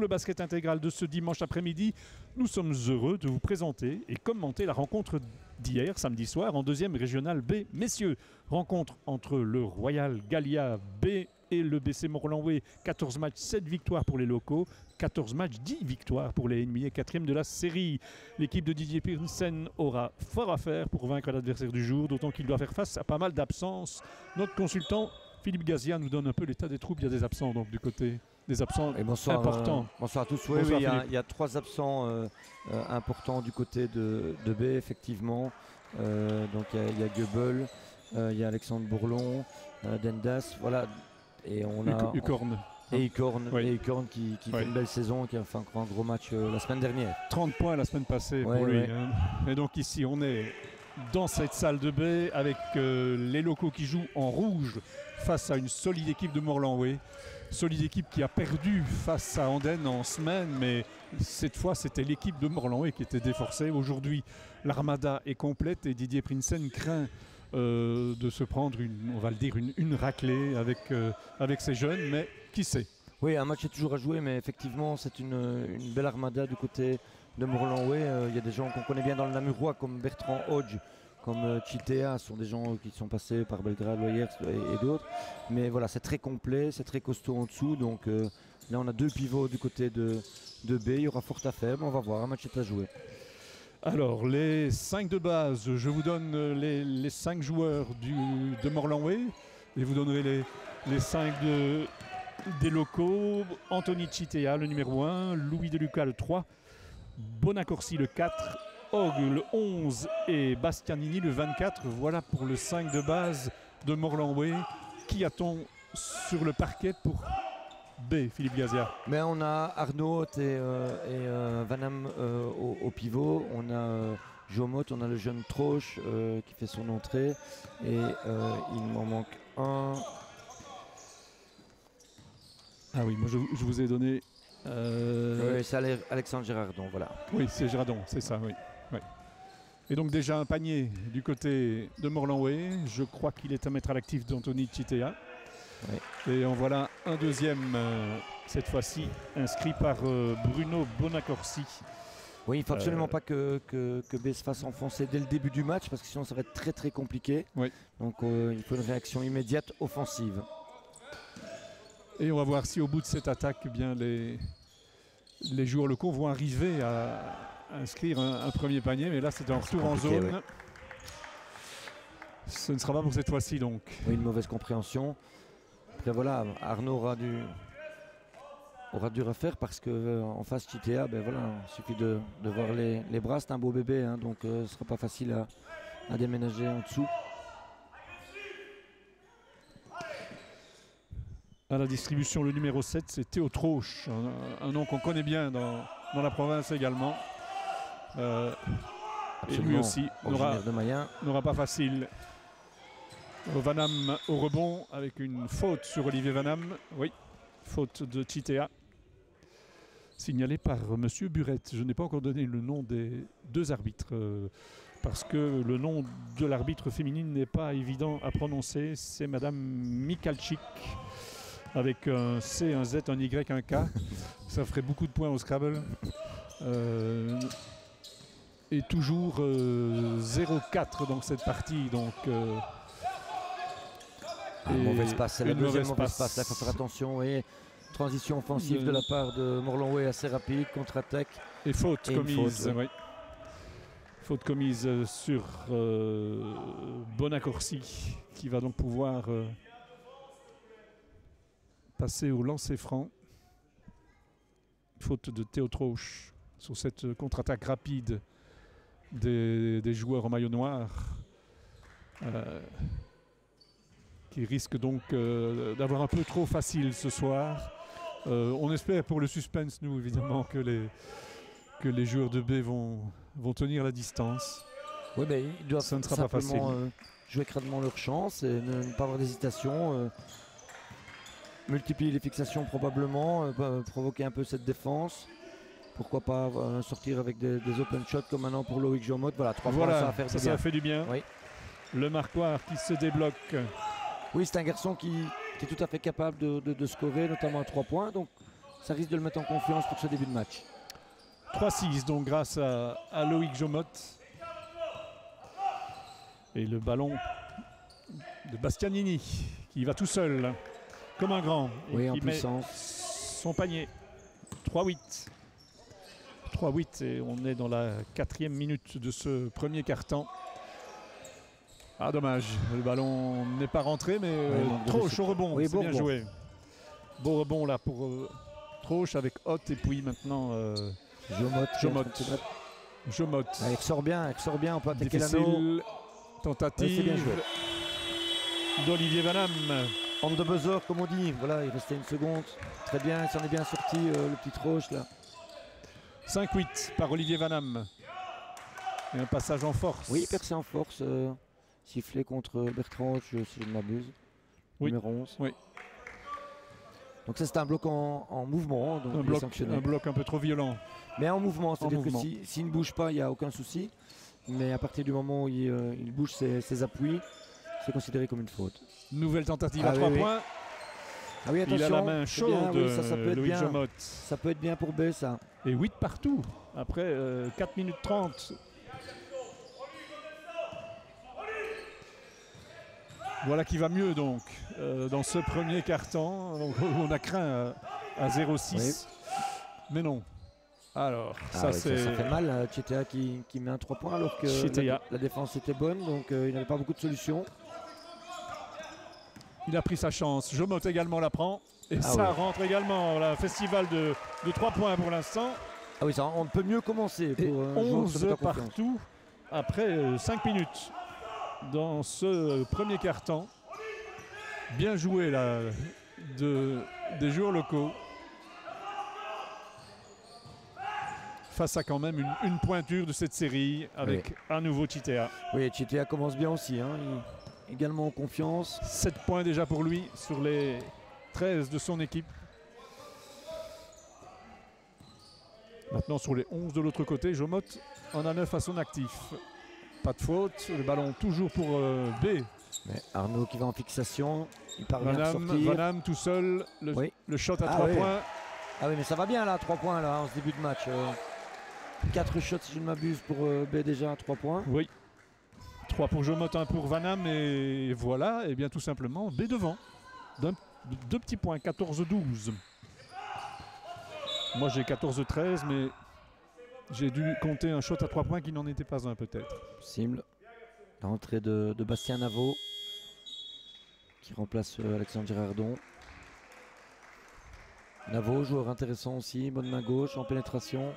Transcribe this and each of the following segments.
Pour le basket intégral de ce dimanche après-midi, nous sommes heureux de vous présenter et commenter la rencontre d'hier, samedi soir, en deuxième régionale B. Messieurs, rencontre entre le Royal Gallia B et le BC Morlanway. 14 matchs, 7 victoires pour les locaux. 14 matchs, 10 victoires pour les ennemis et 4e de la série. L'équipe de Didier Pirnsen aura fort à faire pour vaincre l'adversaire du jour, d'autant qu'il doit faire face à pas mal d'absences. Notre consultant Philippe Gazia nous donne un peu l'état des troupes. Il y a des absents donc du côté des absents importants. Bonsoir à tous. Oui, il y a 3 absents importants du côté de B, effectivement. Donc il y a Goebel, il y a Alexandre Bourlon, Dendas, voilà. Et on a Ucorn. Et Ucorn, qui fait une belle saison, qui a fait un gros match la semaine dernière. 30 points la semaine passée pour lui. Hein. Et donc ici, on est dans cette salle de baie avec les locaux qui jouent en rouge face à une solide équipe de Morlanway. Solide équipe qui a perdu face à Andenne en semaine, mais cette fois, c'était l'équipe de Morlanway qui était déforcée. Aujourd'hui, l'armada est complète et Didier Prinsen craint de se prendre une raclée avec ces jeunes, mais qui sait. Oui, un match est toujours à jouer, mais effectivement c'est une belle armada du côté de Morlanway. Il y a des gens qu'on connaît bien dans le Namurois comme Bertrand Hodge, comme Chitea, ce sont des gens qui sont passés par Belgrade, Loyers et d'autres. Mais voilà, c'est très complet, c'est très costaud en dessous, donc là on a 2 pivots du côté de B, il y aura fort à faire, mais on va voir, un match est à jouer. Alors, les 5 de base, je vous donne les 5 joueurs de Morlanway et vous donnerez les 5 des locaux. Anthony Chitea, le numéro 1, Louis Deluca, le 3, Bonacorsi, le 4, Og, le 11 et Bastianini, le 24. Voilà pour le 5 de base de Morlanway. Qui a-t-on sur le parquet pour B, Philippe Gazia? Mais on a Arnaud et Vanham au pivot, on a Jomot, on a le jeune Troche qui fait son entrée et il m'en manque un. Ah oui, moi je vous ai donné... Oui, c'est Alexandre Girardon, voilà. Oui, c'est Girardon, c'est ça, oui. Et donc déjà un panier du côté de Morlanway, je crois qu'il est à mettre à l'actif d'Anthony Chitea. Oui. Et en voilà un deuxième, cette fois-ci, inscrit par Bruno Bonacorsi. Oui, il ne faut absolument pas que B se fasse enfoncer dès le début du match, parce que sinon ça va être très très compliqué. Oui. Donc il faut une réaction immédiate offensive. Et on va voir si au bout de cette attaque, eh bien, les joueurs locaux vont arriver à inscrire un premier panier. Mais là, c'est un retour en zone. Oui. Ce ne sera pas pour cette fois-ci donc. Oui, une mauvaise compréhension. Après voilà, Arnaud aura dû refaire parce qu'en face Chitea, ben voilà, il suffit de voir les bras, c'est un beau bébé, hein, donc ce ne sera pas facile à déménager en dessous. À la distribution, le numéro 7, c'est Théo Troche, un nom qu'on connaît bien dans la province également. Et lui aussi n'aura pas facile. Vanham au rebond avec une faute sur Olivier Vanham. Oui, faute de Chitea. Signalé par Monsieur Burette. Je n'ai pas encore donné le nom des 2 arbitres parce que le nom de l'arbitre féminine n'est pas évident à prononcer. C'est Madame Mikalchik avec un C, un Z, un Y, un K. Ça ferait beaucoup de points au Scrabble. Et toujours 0-4 dans cette partie. Donc... mauvaise passe, c'est la deuxième mauvaise passe. Là, il faut faire attention. Et transition offensive de la part de Morlanway assez rapide, contre-attaque. Et faute commise. Oui. Faute commise sur Bonacorsi qui va donc pouvoir passer au lancer franc. Faute de Théo Troche sur cette contre-attaque rapide des joueurs en maillot noir. Qui risque donc d'avoir un peu trop facile ce soir. On espère pour le suspense, nous, évidemment, que les joueurs de B vont tenir la distance. Oui, mais ils doivent ça ne sera pas facile. Jouer crânement leur chance et ne pas avoir d'hésitation. Multiplier les fixations probablement, provoquer un peu cette défense. Pourquoi pas sortir avec des open shots comme maintenant pour Loïc Jomot. Voilà, 3 points, ça va faire du bien. Ça fait du bien. Oui. Le marquoir qui se débloque. Oui, c'est un garçon qui est tout à fait capable de scorer, notamment à 3 points. Donc ça risque de le mettre en confiance pour ce début de match. 3-6 donc grâce à Loïc Jomot. Et le ballon de Bastianini qui va tout seul comme un grand. Et Oui, en qui met puissance. son panier. 3-8. 3-8 et on est dans la 4e minute de ce premier quart-temps. Ah dommage, le ballon n'est pas rentré mais Troche au rebond, oui, c'est bon bien rebond. joué. Beau rebond là pour Troche avec Hott et puis maintenant Jomot. Jomot. Il ressort bien, on peut attaquer l'anneau. Difficile Oui, tentative c'est bien joué. d'Olivier Vanham. On the buzzer comme on dit, voilà, il restait une seconde. Très bien, il s'en est bien sorti le petit Troche là. 5-8 par Olivier Vanham. Et un passage en force. Oui, percé en force, sifflé contre Bertrand Hoche, si je ne m'abuse. Oui. Numéro 11. Oui. Donc ça c'est un bloc en mouvement, donc Un il est bloc, sanctionné. un bloc un peu trop violent. Mais en mouvement, c'est-à-dire que mouvement. s'il ne bouge pas, il n'y a aucun souci. Mais à partir du moment où il bouge ses appuis, c'est considéré comme une faute. Nouvelle tentative Ah à oui, 3 oui. points. Ah oui, attention, Il a la main c'est bien, chaude, oui, ça peut être Loïc bien. Jomot. Ça peut être bien pour B, ça. Et 8 partout, après 4 minutes 30. Voilà qui va mieux donc dans ce premier quart-temps. Donc, on a craint à 0-6. Mais non. Alors, ça oui, c'est... ça fait mal, Tchetea qui met un 3 points alors que Tchetea. la défense était bonne, donc il n'avait pas beaucoup de solutions. Il a pris sa chance. Jomot également la prend. Et ça oui. rentre également. Voilà, festival de 3 points pour l'instant. Ah oui, ça, on ne peut mieux commencer pour Et un joueur qui se met en 11 confiance. partout après 5 minutes dans ce premier quart-temps. Bien joué là des joueurs locaux. Face à quand même une pointure de cette série avec un nouveau Tchetea. Oui, Tchetea commence bien aussi, hein. Il est également en confiance. 7 points déjà pour lui sur les 13 de son équipe. Maintenant sur les 11 de l'autre côté, Jomot en a 9 à son actif. Pas de faute, le ballon toujours pour B. Mais Arnaud qui va en fixation, il parvient à sortir. Vanham tout seul, le shot à 3 oui. points. Ah oui, mais ça va bien là, 3 points là en ce début de match. 4 shots si je ne m'abuse pour B déjà, 3 points. Oui. 3 pour Jomot, 1 pour Vanham et voilà, et bien tout simplement B devant. 2 petits points, 14-12. Moi j'ai 14-13, mais j'ai dû compter un shot à 3 points qui n'en était pas un peut-être. Possible. L'entrée de Bastien Navo qui remplace Alexandre Girardon. Navo, joueur intéressant aussi, bonne main gauche en pénétration.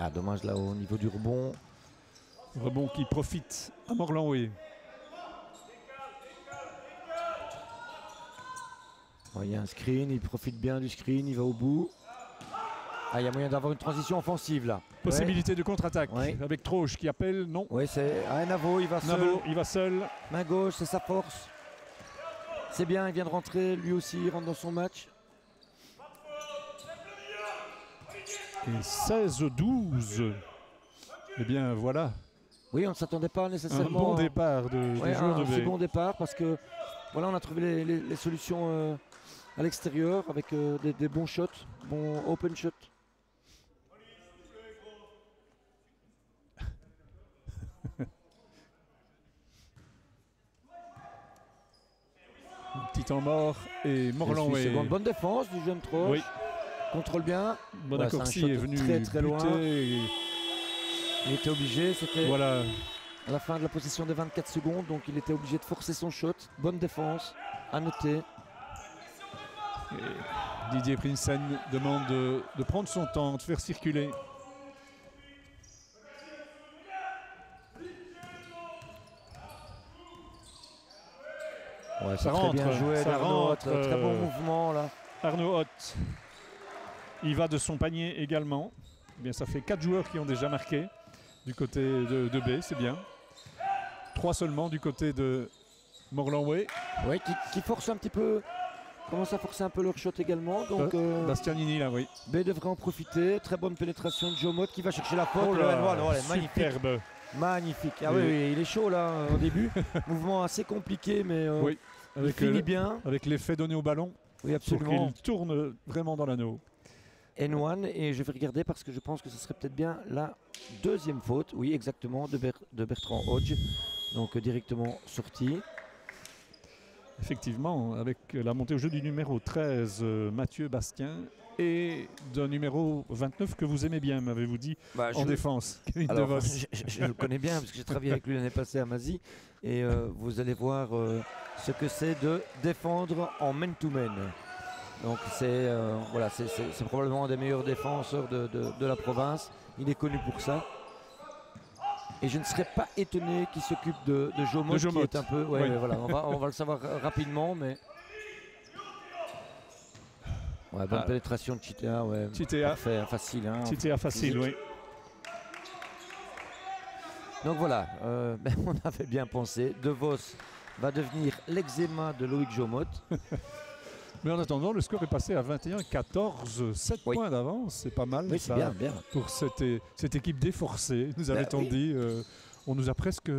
Ah dommage là au niveau du rebond. Rebond qui profite à Morlanway. Il y a un screen, il profite bien du screen, il va au bout. Ah, il y a moyen d'avoir une transition offensive là. Possibilité de contre-attaque avec Troche qui appelle, non. Oui, c'est Navo, il va seul. Navo, il va seul. Main gauche, c'est sa force. C'est bien, il vient de rentrer, lui aussi, il rentre dans son match. Et 16-12. Eh bien voilà. Oui, on ne s'attendait pas nécessairement. Un bon départ des joueurs de B. Un bon départ parce que voilà, on a trouvé les solutions à l'extérieur avec des bons shots, bons open shots. Un petit temps mort et Morlanway. Bonne défense du jeune Troche. Oui. Contrôle bien. Bonacorsi est venu très loin. Il était obligé, c'était voilà. à la fin de la possession des 24 secondes, donc il était obligé de forcer son shot. Bonne défense, à noter. Et Didier Prinsen demande de prendre son temps, de faire circuler. Ouais, ça rentre, bien joué, ça rentre. Très bon mouvement là. Arnaud Hott, il va de son panier également. Eh bien, ça fait 4 joueurs qui ont déjà marqué du côté de B, c'est bien. 3 seulement du côté de Morlanway. Oui, qui force un petit peu, commence à forcer un peu leur shot également. Donc, Bastianini là, oui. B devrait en profiter. Très bonne pénétration de Jomot qui va chercher la faute. Oh là, magnifique. superbe. Magnifique. Ah Et- oui, oui, il est chaud là au début. Mouvement assez compliqué, mais Oui, il avec, finit bien. avec l'effet donné au ballon Oui, pour absolument. qu'il tourne vraiment dans l'anneau. N1 et je vais regarder parce que je pense que ce serait peut-être bien la deuxième faute. Oui, exactement, de Bertrand Hodge. Donc directement sorti. Effectivement, avec la montée au jeu du numéro 13, Mathieu Bastien, et d'un numéro 29 que vous aimez bien, m'avez-vous dit, Bah, en défense, Kevin Alors, DeVos. je le connais bien parce que j'ai travaillé avec lui l'année passée à Mazie et vous allez voir ce que c'est de défendre en man-to-man. Donc c'est voilà, c'est probablement un des meilleurs défenseurs de la province. Il est connu pour ça. Et je ne serais pas étonné qu'il s'occupe de Jomot, qui Jomot. est un peu. Ouais, Oui. ouais, voilà, on va le savoir rapidement, mais. Ouais, bonne Ah. pénétration de Chitea, ouais. Chitea. Parfait, facile. Hein, C'était facile, physique. oui. Donc voilà, ben, on avait bien pensé. De Vos va devenir l'eczéma de Loïc Jomot. Mais en attendant, le score est passé à 21-14, 7 Oui. points d'avance, c'est pas mal Oui, c'est ça, bien, bien. pour cette équipe déforcée, nous avait-on oui. dit. On nous a presque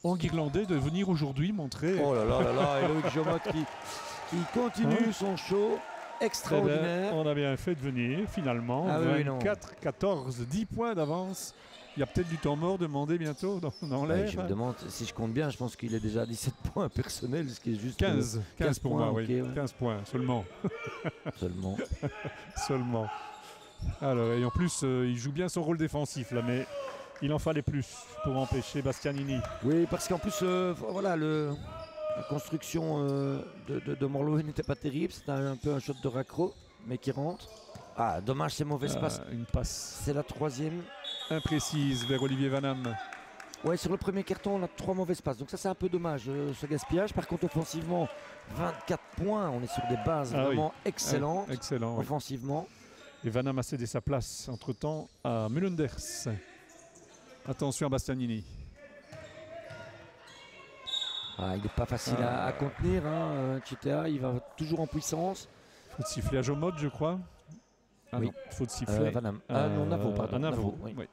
enguirlandé de venir aujourd'hui montrer. Oh là là là là, et Loïc Jomot qui continue Hein son show Eh ben, extraordinaire. on a bien fait de venir finalement. Ah oui, non. 24-14, 10 points d'avance. Il y a peut-être du temps mort demandé bientôt dans Ouais, l'air. je me demande, si je compte bien, je pense qu'il est déjà à 17 points personnels, ce qui est juste 15, 15 pour points, moi, oui. ok, ouais. 15 points seulement. seulement. Seulement. Alors, et en plus, il joue bien son rôle défensif là, mais il en fallait plus pour empêcher Bastianini. Oui, parce qu'en plus, voilà, la construction de Morloé n'était pas terrible. C'était un peu un shot de raccro, mais qui rentre. Ah, dommage, c'est mauvaise passe. Une passe C'est la troisième. imprécise vers Olivier Vanham. Ouais, sur le premier carton, on a 3 mauvaises passes. Donc ça, c'est un peu dommage, ce gaspillage. Par contre, offensivement, 24 points. On est sur des bases vraiment excellentes. Excellent. Oui. Offensivement. Et Vanham a cédé sa place entre-temps à Mulunders. Attention à Bastianini. Ah, il n'est pas facile à contenir. Hein. Chitea, il va toujours en puissance. Faut siffler à Jomot, je crois. Ah Oui. non, faut siffler. Vanham. Ah non, Navo, pardon. à Navo, Navo, oui. oui.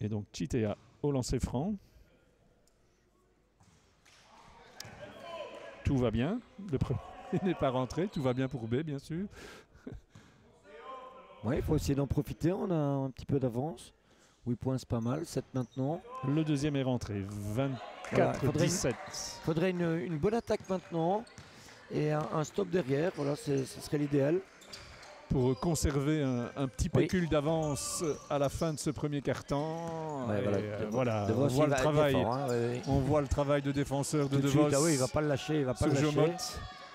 Et donc Chitea au lancer franc. Tout va bien. Le premier n'est pas rentré. Tout va bien pour B, bien sûr. Oui, il faut essayer d'en profiter. On a un petit peu d'avance. 8 points, c'est pas mal. 7 maintenant. Le deuxième est rentré. Voilà, 24-17. Il faudrait une bonne attaque maintenant et un stop derrière. Voilà, ce serait l'idéal. Pour conserver un petit pécule d'avance à la fin de ce premier carton. Ouais, Et, voilà. on voit le travail. Fort, hein, ouais. On voit le travail de défenseur de Tout de De Vos. suite, ah oui, il va pas le lâcher, il va pas sur le lâcher. Jomot.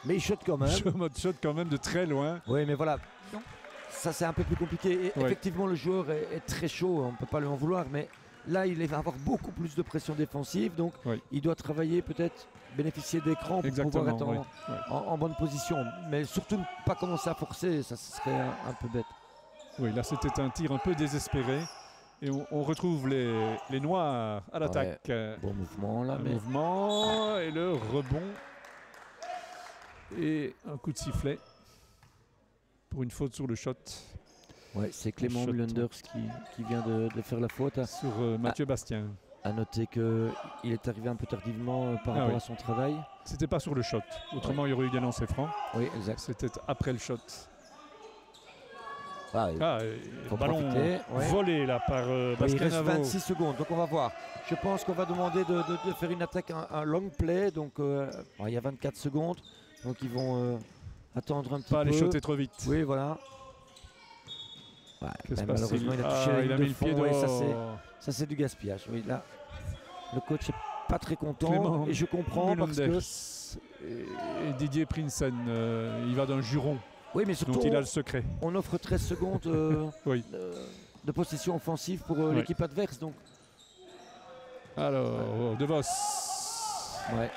Mais il shot quand même. Jomot shot quand même de très loin. Oui, mais voilà. Ça, c'est un peu plus compliqué. Et Ouais. effectivement, le joueur est très chaud. On ne peut pas lui en vouloir. Mais là, il va avoir beaucoup plus de pression défensive. Donc, Oui. il doit travailler, peut-être bénéficier d'écran pour pouvoir être oui. en bonne position. Mais surtout, ne pas commencer à forcer. Ça, ce serait un peu bête. Oui, là c'était un tir un peu désespéré. Et on retrouve les Noirs à l'attaque. Bon mouvement là. Un Mais... mouvement et le rebond. Et un coup de sifflet pour une faute sur le shot. Ouais, c'est Clément shot. Mulunders qui vient de faire la faute. Sur Mathieu Bastien. À noter qu'il est arrivé un peu tardivement par rapport oui. à son travail. C'était pas sur le shot. Autrement, il y aurait eu des lancers francs. Oui, exact. C'était après le shot. Ah, faut ballon profiter, ouais. volé là par il Bastien reste Navo. 26 secondes, donc on va voir. Je pense qu'on va demander de faire une attaque, un long play. Donc il y a 24 secondes, donc ils vont attendre un petit peu. Pas les shotter trop vite. Oui, voilà. Ouais, Que se mais passe-t-il? malheureusement, il a touché la il ligne a de mis le fond. pied Ouais, dehors. ça c'est du gaspillage. Oui, là, le coach est pas très content Clément et je comprends parce Mulunders que. et Didier Prinsen, il va d'un juron Oui, mais surtout, dont il a le secret. on offre 13 secondes Oui. de possession offensive pour Oui. l'équipe adverse. Donc, Alors, De Vos. ouais.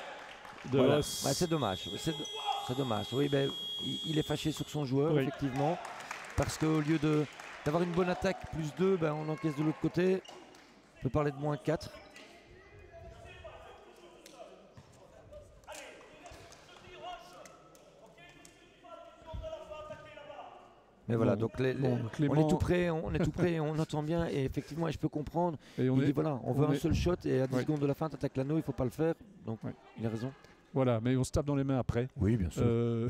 De Voilà. Vos. Ouais, c'est dommage. C'est dommage. Oui, ben, il est fâché sur son joueur, Oui. effectivement. Parce qu'au lieu d'avoir une bonne attaque, plus 2, ben, on encaisse de l'autre côté. On peut parler de moins 4. Mais voilà, Bon, donc bon, on Clément- est tout prêt, on est tout prêt, on entend bien et effectivement, et je peux comprendre. et on Il est- dit voilà, on veut on un est- seul shot et à 10 Ouais. secondes de la fin, t'attaques l'anneau, il faut pas le faire. Donc Ouais. il a raison. Voilà, mais on se tape dans les mains après. Oui, bien sûr.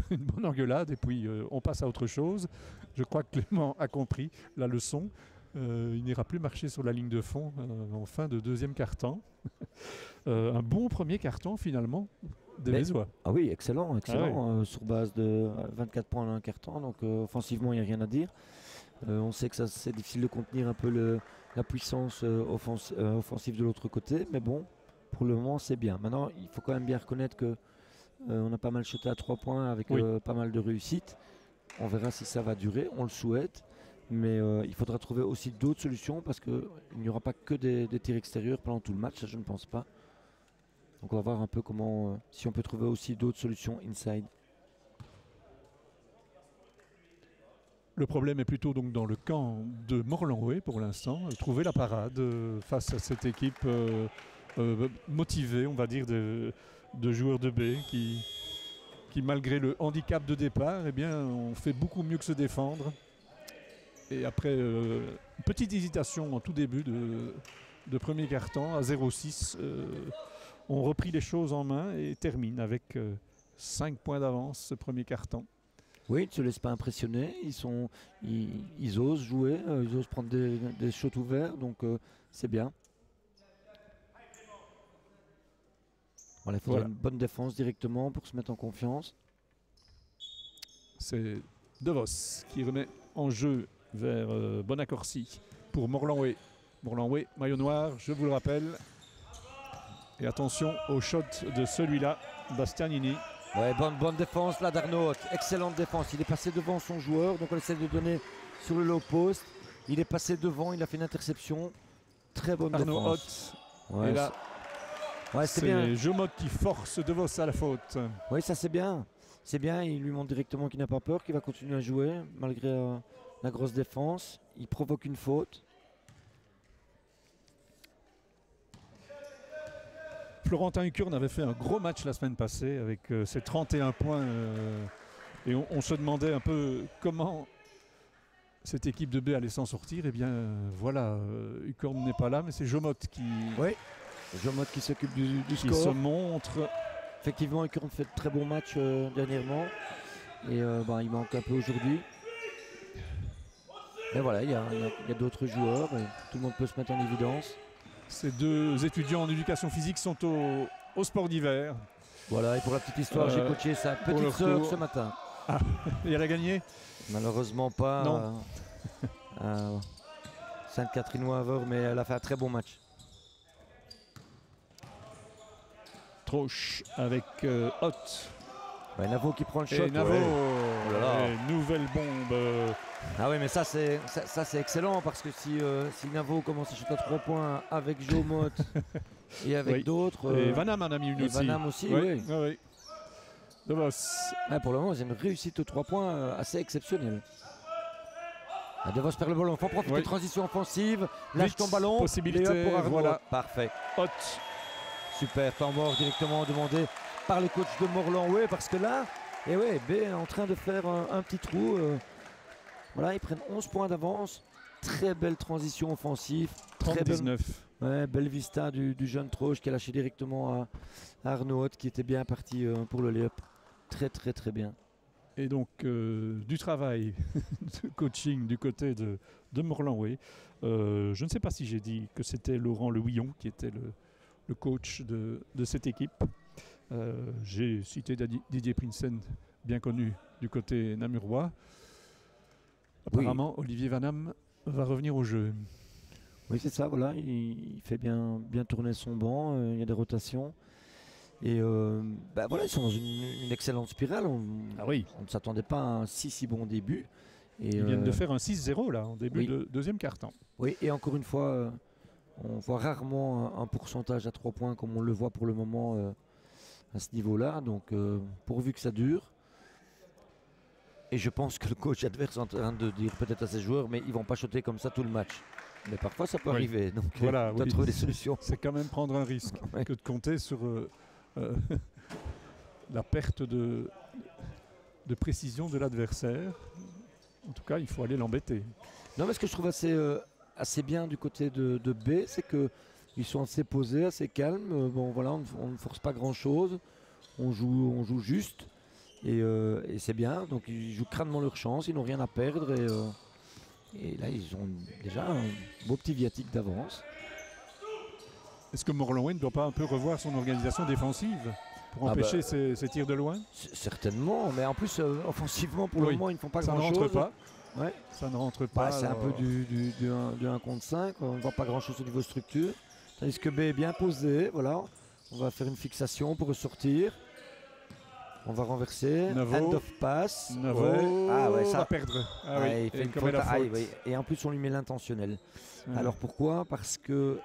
Une bonne engueulade et puis on passe à autre chose. Je crois que Clément a compris la leçon. Il n'ira plus marcher sur la ligne de fond en fin de deuxième quart-temps. Un bon premier quart-temps finalement des Mais- Mésois. Ah oui, excellent, excellent. Sur base de 24 points en un quart-temps, donc offensivement, il n'y a rien à dire. On sait que c'est difficile de contenir un peu la puissance offensive de l'autre côté, mais bon, pour le moment, c'est bien. Maintenant, il faut quand même bien reconnaître que on a pas mal shoté à 3 points avec Oui. pas mal de réussite. On verra si ça va durer, on le souhaite. Mais il faudra trouver aussi d'autres solutions parce qu'il n'y aura pas que des tirs extérieurs pendant tout le match, ça je ne pense pas. Donc on va voir un peu comment, si on peut trouver aussi d'autres solutions inside. Le problème est plutôt donc dans le camp de Morlanway pour l'instant. Trouver la parade face à cette équipe motivée, on va dire, de joueurs de B qui malgré le handicap de départ, eh bien, on fait beaucoup mieux que se défendre. Et après une petite hésitation en tout début de premier quart-temps à 0-6, on reprit les choses en main et termine avec 5 points d'avance ce premier quart-temps. Oui, ils ne se laissent pas impressionner, ils osent jouer, ils osent prendre des shots ouverts, donc c'est bien. Voilà, il faudrait Voilà. une bonne défense directement pour se mettre en confiance. C'est De Vos qui remet en jeu vers Bonaccorsi pour Morlanway. Morlanway, maillot noir, je vous le rappelle. Et attention au shot de celui-là, Bastianini. Ouais, bonne défense là d'Arnaud. Excellente défense. Il est passé devant son joueur, donc on essaie de donner sur le low post. Il est passé devant, il a fait une interception. Très bonne Arnaud défense. Hott. Ouais, Et là, ouais, c'est bien. c'est Jomot qui force De Vos à la faute. Oui, ça c'est bien. C'est bien, il lui montre directement qu'il n'a pas peur, qu'il va continuer à jouer malgré la grosse défense. Il provoque une faute. Florentin Hucurne avait fait un gros match la semaine passée avec ses 31 points. Et on se demandait un peu comment cette équipe de B allait s'en sortir. Et bien voilà, Hucurne n'est pas là, mais c'est Jomot qui, Oui. Jomot qui s'occupe du qui score. se montre. Effectivement, Hucurne fait de très bons matchs dernièrement. Et il manque un peu aujourd'hui. Mais voilà, il y a d'autres joueurs. Et tout le monde peut se mettre en évidence. Ces deux étudiants en éducation physique sont au sport d'hiver. Voilà, et pour la petite histoire, j'ai coaché sa petite leur sœur tour. ce matin. Et elle a gagné. Malheureusement pas Non. à Sainte-Catherine-Waver, mais elle a fait un très bon match. Troche avec Hott. Ouais, Navo qui prend le shot. Et Navo. Ouais. Oh là là. Et nouvelle bombe. Ah oui, mais ça c'est excellent parce que si Navo commence à shooter à 3 points avec Jomot et avec Oui. d'autres. Et Vanham en a mis une et aussi. Vanham aussi, Oui, oui. oui, oui. De Vos. Pour le moment, c'est une réussite aux 3 points assez exceptionnelle. De Vos perd le ballon, il faut profiter Oui. de transition offensive. Lâche Vite, ton ballon. possibilité, et hop pour Arnaud. voilà. Parfait. Hott. Super, temps mort directement demandé par le coach de Morlanway parce que là, B est en train de faire un petit trou. Voilà, ils prennent 11 points d'avance. Très belle transition offensive. Très belle, 30-19. belle vista du jeune Troche qui a lâché directement à Arnaud Hott qui était bien parti pour le layup. Très très très bien. Et donc du travail de coaching du côté de Morlanway. Je ne sais pas si j'ai dit que c'était Laurent Le Houillon qui était le coach de cette équipe. J'ai cité Didier Prinsen, bien connu du côté namurois. Apparemment, Olivier Vanham va revenir au jeu. Oui, c'est ça, voilà. Il fait bien tourner son banc. Il y a des rotations. Et voilà, ils sont dans une excellente spirale. On ne s'attendait pas à un si bon début. Et, ils viennent de faire un 6-0 là, en début oui. de deuxième quart-temps. Oui, et encore une fois, on voit rarement un pourcentage à 3 points comme on le voit pour le moment à ce niveau-là. Donc, pourvu que ça dure. Et je pense que le coach adverse est en train de dire peut-être à ses joueurs, mais ils ne vont pas shooter comme ça tout le match. Mais parfois, ça peut arriver. Donc, voilà, on doit trouver des solutions. C'est quand même prendre un risque Ouais. que de compter sur la perte de précision de l'adversaire. En tout cas, il faut aller l'embêter. Non, mais ce que je trouve assez bien du côté de B, c'est qu'ils sont assez posés, assez calmes. Bon, voilà, on ne force pas grand-chose. On joue juste. Et c'est bien. Donc, ils jouent crânement leur chance. Ils n'ont rien à perdre. Et là, ils ont déjà un beau petit viatique d'avance. Est-ce que Morlanway ne doit pas un peu revoir son organisation défensive pour empêcher ces tirs de loin? Certainement. Mais en plus, offensivement, pour le moment, ils ne font pas ça grand-chose. Ça ne rentre pas. Ouais. Ça ne rentre pas. C'est un peu du 1 contre 5. On ne voit pas grand-chose au niveau structure. Tandis que B est bien posé. Voilà. On va faire une fixation pour ressortir. On va renverser. End of pass. Ça va perdre. Il fait une faute. Et en plus, on lui met l'intentionnel. Alors pourquoi? Parce que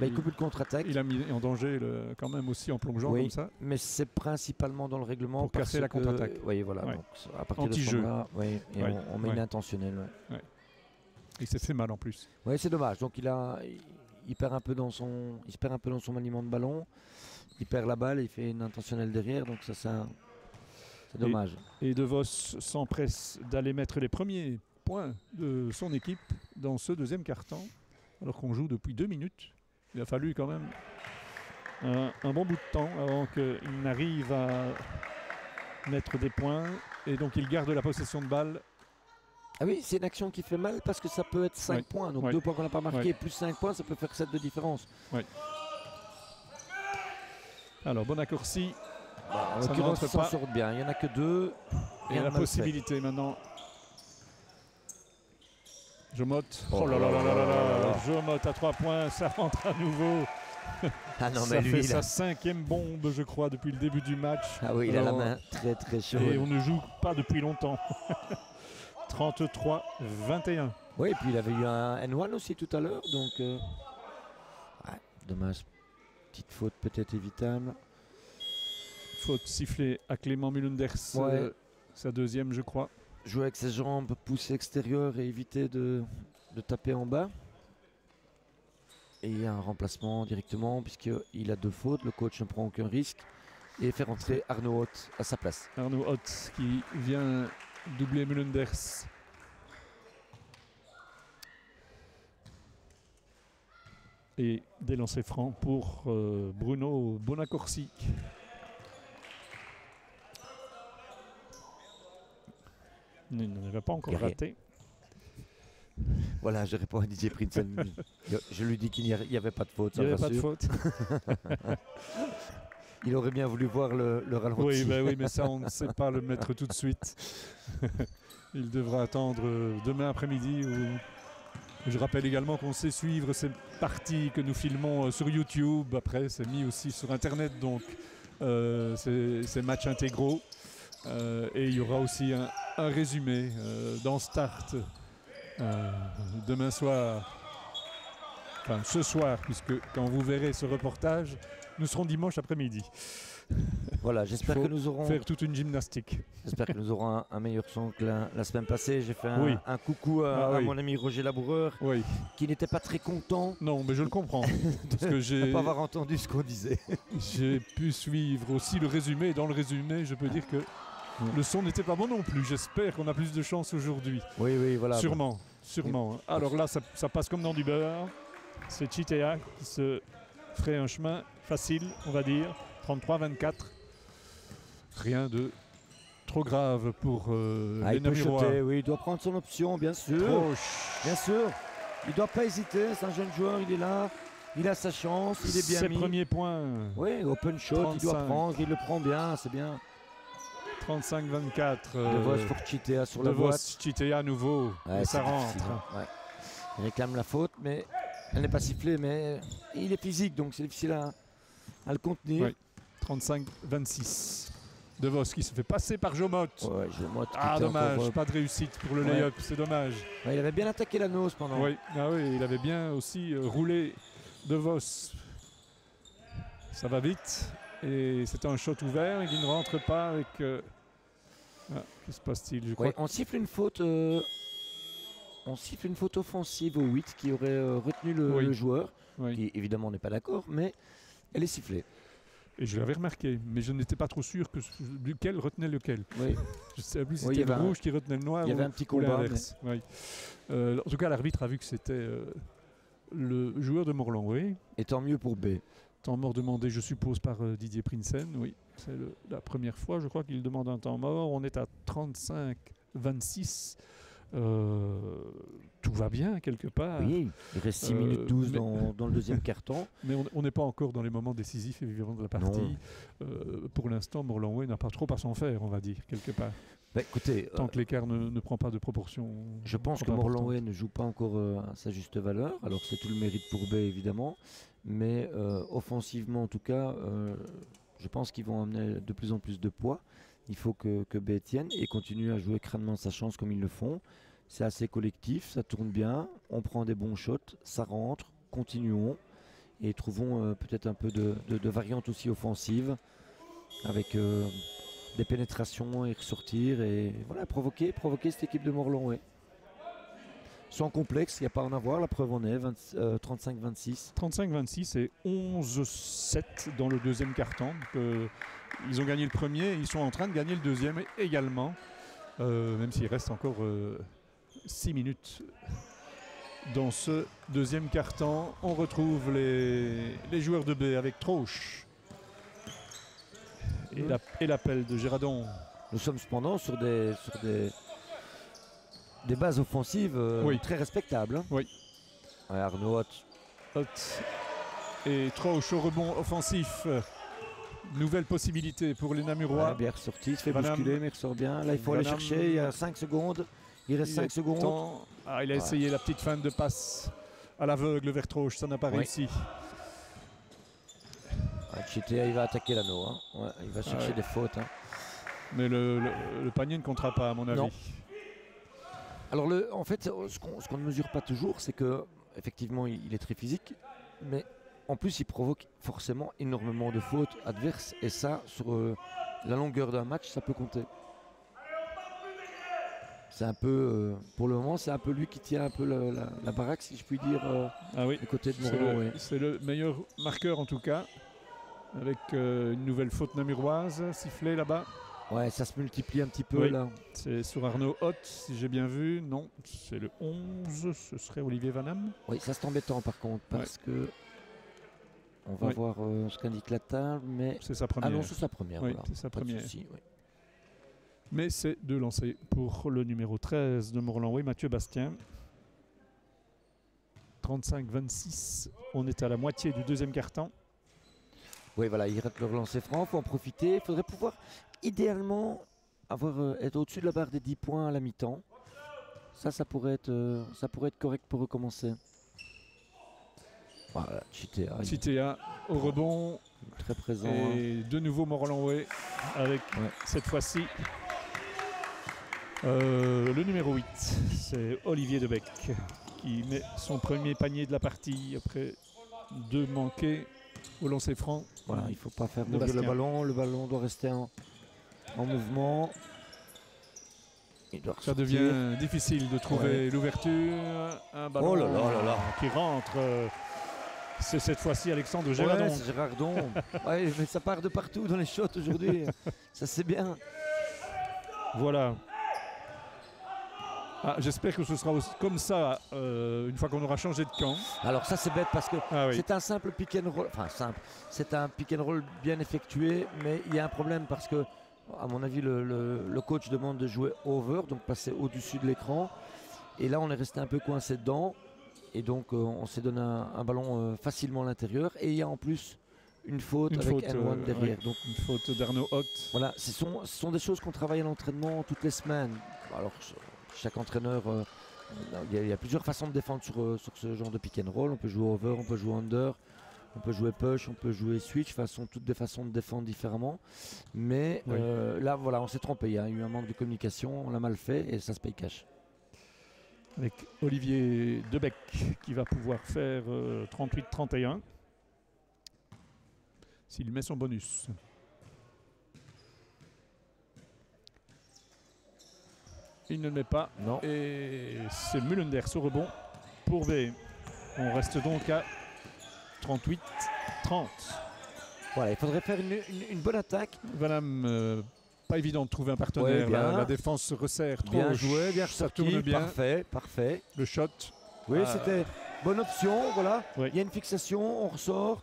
il coupe une contre-attaque. Il a mis en danger quand même aussi en plongeant comme ça. Mais c'est principalement dans le règlement pour casser la contre-attaque. Oui, voilà. Donc, à partir anti-jeu. de ce moment-là, on met une intentionnelle. Il s'est fait mal en plus. Oui, c'est dommage. Donc il perd un peu dans son maniement de ballon. Il perd la balle, il fait une intentionnelle derrière. Donc ça, c'est dommage. Et De Vos s'empresse d'aller mettre les premiers points de son équipe dans ce deuxième quart-temps, alors qu'on joue depuis 2 minutes. Il a fallu quand même un bon bout de temps avant qu'il n'arrive à mettre des points, et donc il garde la possession de balle. Ah oui, c'est une action qui fait mal parce que ça peut être 5 points, donc 2 points qu'on n'a pas marqués, plus 5 points, ça peut faire 7 de différence. Alors Bonaccorsi, en l'occurrence, ça s'en sort bien, il n'y en a que 2. Il y a la possibilité maintenant. Jomotte. Jomotte à 3 points, ça rentre à nouveau. Ça fait sa 5e bombe, je crois, depuis le début du match. Ah oui, il a la main très très chaude. Et on ne joue pas depuis longtemps. 33-21. Oui, et puis il avait eu un N1 aussi tout à l'heure, donc dommage. Petite faute peut-être évitable. Faute sifflée à Clément Mulunders, sa 2e, je crois. Jouer avec ses jambes, pousser extérieur et éviter de taper en bas. Et il y a un remplacement directement puisqu'il a 2 fautes, le coach ne prend aucun risque et fait rentrer Arnaud Hoth à sa place. Arnaud Hoth qui vient doubler Mulunders. Et des lancers francs pour Bruno Bonaccorsi. Il n'en avait pas encore raté. Voilà, je réponds à Didier Prinsen. Je lui dis qu'il n'y avait pas de faute. Il n'y avait pas de faute. Il aurait bien voulu voir le ralenti. Oui, mais ça, on ne sait pas le mettre tout de suite. Il devra attendre demain après-midi. Je rappelle également qu'on sait suivre ces parties que nous filmons sur YouTube. Après, c'est mis aussi sur Internet, donc ces matchs intégraux. Et il y aura aussi un résumé dans Start demain soir, enfin ce soir, puisque quand vous verrez ce reportage, nous serons dimanche après-midi. Voilà, j'espère que nous aurons faire toute une gymnastique. J'espère que nous aurons un meilleur son que la semaine passée. J'ai fait un coucou à mon ami Roger Laboureur, qui n'était pas très content. Non, mais je le comprends. Parce que j'ai pas avoir entendu ce qu'on disait. J'ai pu suivre aussi le résumé. Et dans le résumé, je peux dire que le son n'était pas bon non plus. J'espère qu'on a plus de chance aujourd'hui. Oui, voilà. Sûrement. Alors là, ça passe comme dans du beurre. C'est Chitea qui se ferait un chemin facile, on va dire. 33-24. Rien de trop grave pour les Namurois. Il doit prendre son option, bien sûr. Bien sûr. Il ne doit pas hésiter. C'est un jeune joueur, il est là. Il a sa chance, il est bien mis. Ses premiers points. Oui, open shot, 35. Il doit prendre, il le prend bien, c'est bien. 35-24. De Vos pour Chitea sur la boîte. Chitea à nouveau. Et ça rentre. Il réclame la faute, mais elle n'est pas sifflée. Mais il est physique, donc c'est difficile à le contenir. Oui. 35-26. De Vos qui se fait passer par Jomotte. Dommage, pas de réussite pour le lay-up, c'est dommage. Il avait bien attaqué la nose pendant. Oui, il avait bien aussi roulé De Vos. Ça va vite. Et c'est un shot ouvert qui ne rentre pas avec. Que se passe-t-il? On siffle une faute. On siffle une faute offensive au 8 qui aurait retenu le joueur, qui évidemment n'est pas d'accord, mais elle est sifflée. Et je l'avais remarqué, mais je n'étais pas trop sûr que lequel retenait lequel. Oui. Je ne savais plus si Oui, il y c'était le avait un- rouge qui retenait le noir il y avait ou, un petit ou combat, l'inverse. Oui. En tout cas, l'arbitre a vu que c'était le joueur de Morlan, oui. Et tant mieux pour B. Temps mort demandé, je suppose, par Didier Prinsen. Oui, c'est la première fois, je crois, qu'il demande un temps mort. On est à 35-26. Tout va bien, quelque part. Oui, il reste 6 minutes 12 mais- dans le deuxième carton. Mais on n'est pas encore dans les moments décisifs et vivants de la partie. Pour l'instant, Morlan n'a pas trop à s'en faire, on va dire, quelque part. Bah, écoutez, Tant que l'écart ne prend pas de proportion. je pense que trop importante. Morlan ne joue pas encore à sa juste valeur. Alors c'est tout le mérite pour B évidemment. Mais offensivement en tout cas, je pense qu'ils vont amener de plus en plus de poids. Il faut que B tienne et continue à jouer crânement sa chance comme ils le font. C'est assez collectif, ça tourne bien, on prend des bons shots, ça rentre, continuons et trouvons peut-être un peu de variantes aussi offensives avec des pénétrations et ressortir et voilà, provoquer cette équipe de Morlan. Ouais. Sans complexe, il n'y a pas à en avoir, la preuve en est, 35-26. 35-26 et 11-7 dans le deuxième quart-temps. Ils ont gagné le premier, ils sont en train de gagner le deuxième également, même s'il reste encore 6 minutes dans ce deuxième quart-temps. On retrouve les joueurs de B avec Troche et l'appel de Géradon. Nous sommes cependant sur des bases offensives Oui. très respectables. Hein. Oui. Ouais, Arnaud Hott, Hott et Troche au rebond offensif. Nouvelle possibilité pour les Namurois. bien ressorti, il se fait Vanham. bousculer mais il ressort bien. Là il faut aller Vanham. chercher, il y a 5 secondes. Il reste 5 secondes. Il a Ouais. essayé la petite feinte de passe à l'aveugle vers Troche, ça n'a pas Oui. réussi. Chitea il va attaquer l'anneau. Hein. Ouais, il va chercher ouais. des fautes. Hein. Mais le panier ne comptera pas à mon avis. Non. Alors en fait, ce qu'on ne mesure pas toujours, c'est que effectivement il est très physique, mais en plus il provoque forcément énormément de fautes adverses et ça sur la longueur d'un match ça peut compter. C'est un peu, pour le moment, c'est un peu lui qui tient un peu la baraque, si je puis dire, Ah oui, du côté de c'est Morlan. le, Ouais. c'est le meilleur marqueur en tout cas. Avec une nouvelle faute namuroise sifflée là-bas. Ouais, ça se multiplie un petit peu Oui. là. C'est sur Arnaud Hott, si j'ai bien vu. Non, c'est le 11, ce serait Olivier Vanham. Oui, ça c'est embêtant par contre, parce que on va Oui. voir ce qu'indique la table, mais C'est sa première. ah non, c'est sa première. Oui, Voilà. c'est sa Pas de première. souci, oui. Mais c'est de lancer pour le numéro 13 de Morlan. Oui, Mathieu Bastien. 35-26. On est à la moitié du deuxième quart-temps. Oui, voilà, il rate le relancer franc, il faut en profiter. Il faudrait pouvoir idéalement être au-dessus de la barre des 10 points à la mi-temps. Ça pourrait être correct pour recommencer. Voilà, Chitea, Chitea au rebond. très présent. Hein. Et de nouveau Morlan-Way avec cette fois-ci le numéro 8. C'est Olivier Debec qui met son premier panier de la partie après 2 manqués au lancer franc. Voilà, il ne faut pas faire de mourir le Bastien. ballon. Le ballon doit rester en mouvement. Il doit Ça ressortir. devient difficile de trouver l'ouverture. Un ballon Oh là là là là. qui rentre. C'est cette fois-ci Alexandre Ouais, Géradon. c'est Gérardon. Ouais, mais ça part de partout dans les shots aujourd'hui. Ça c'est bien. Voilà. Ah, j'espère que ce sera aussi comme ça une fois qu'on aura changé de camp. Alors ça c'est bête parce que Ah oui. c'est un simple pick and roll. Enfin simple. C'est un pick and roll bien effectué, mais il y a un problème parce que, à mon avis, le coach demande de jouer over, donc passer au-dessus de l'écran. Et là on est resté un peu coincé dedans. Et donc on s'est donné un ballon facilement à l'intérieur. Et il y a en plus une faute avec N1 derrière. ouais. Donc Une faute d'Arnaud Hott. voilà, ce sont des choses qu'on travaille à l'entraînement toutes les semaines. Alors chaque entraîneur, il y a plusieurs façons de défendre sur ce genre de pick and roll. On peut jouer over, on peut jouer under, on peut jouer push, on peut jouer switch. Ce sont toutes des façons de défendre différemment. Mais Oui. là, voilà, on s'est trompé. Il y a eu un manque de communication, on l'a mal fait et ça se paye cash. Avec Olivier Debec qui va pouvoir faire 38-31 s'il met son bonus. Il ne le met pas Non. et c'est Mullenders au rebond pour B. On reste donc à 38-30. Voilà, il faudrait faire une bonne attaque. Vanham, pas évident de trouver un partenaire. Ouais, bien. La défense se resserre trop. Bien joué, bien Ça ressorti. tourne bien. Parfait, parfait. Le shot. Oui, c'était bonne option. Voilà. Oui. Il y a une fixation, on ressort.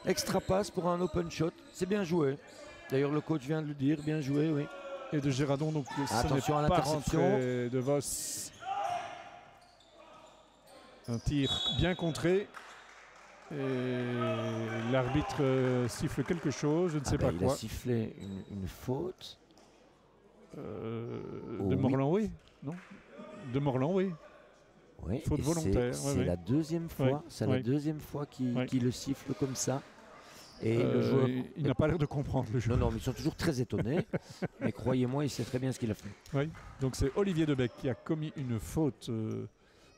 Extra passe pour un open shot. C'est bien joué. D'ailleurs, le coach vient de le dire. Bien joué, oui. Et de Girardon, donc Attention à ce n'est pas l'interception. rentré de Vos. Un tir bien contré. Et l'arbitre siffle quelque chose, je ne sais pas il quoi. a sifflé une faute. De Morlan, oui. Non. De Morlan, oui. Oui, Faute et volontaire. C'est la deuxième fois. Ouais, C'est ouais. la deuxième fois qu'il Ouais. le siffle comme ça. Et le joueur. Il n'a pas l'air de comprendre le jeu. Non, mais ils sont toujours très étonnés. Mais croyez-moi, il sait très bien ce qu'il a fait. Donc c'est Olivier Debec qui a commis une faute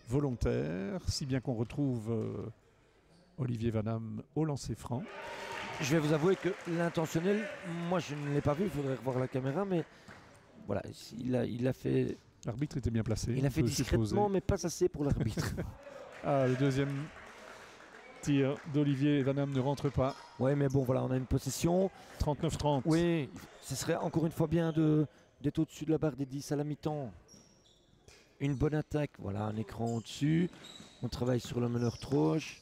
volontaire, si bien qu'on retrouve Olivier Vanham au lancer franc. Je vais vous avouer que l'intentionnel, moi je ne l'ai pas vu, il faudrait revoir la caméra, mais voilà, il a fait, L'arbitre était bien placé. il a on fait peut discrètement, supposer. mais pas assez pour l'arbitre. Ah, le deuxième tir d'Olivier Vanham ne rentre pas. Ouais, mais bon, voilà, on a une possession. 39-30. Oui, ce serait encore une fois bien d'être au-dessus de la barre des 10 à la mi-temps. Une bonne attaque, voilà, un écran au-dessus. On travaille sur le meneur Troche.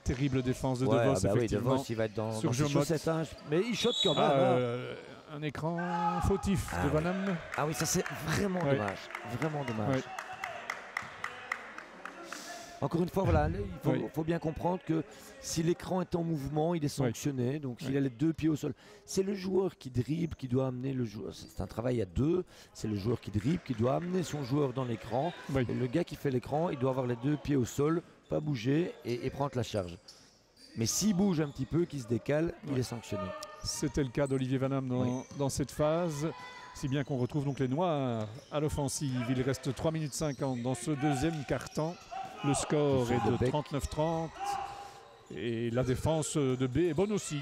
Terrible défense de Ouais, De Vos, ah bah oui, De effectivement. Vos, il va être dans Sur ses Jomot. chaussettes, hein. Mais il shot quand même. Ah, hein. un écran fautif Ah de oui. Vanham. Ah oui, ça c'est vraiment Ouais. dommage. Vraiment dommage. Ouais. Encore une fois, voilà, Oui. il faut bien comprendre que si l'écran est en mouvement, il est sanctionné. Donc s'il Oui. a les deux pieds au sol, c'est le joueur qui dribble, qui doit amener le joueur. C'est un travail à deux. C'est le joueur qui dribble, qui doit amener son joueur dans l'écran. Oui. Et le gars qui fait l'écran, il doit avoir les deux pieds au sol, pas bouger et prendre la charge. Mais s'il bouge un petit peu, qu'il se décale, il Ouais. est sanctionné. C'était le cas d'Olivier Vanham dans cette phase. Si bien qu'on retrouve donc les Noirs à l'offensive. Il reste 3 minutes 50 dans ce deuxième quart-temps. Le score Le est de bec. 39-30. Et la défense de B est bonne aussi.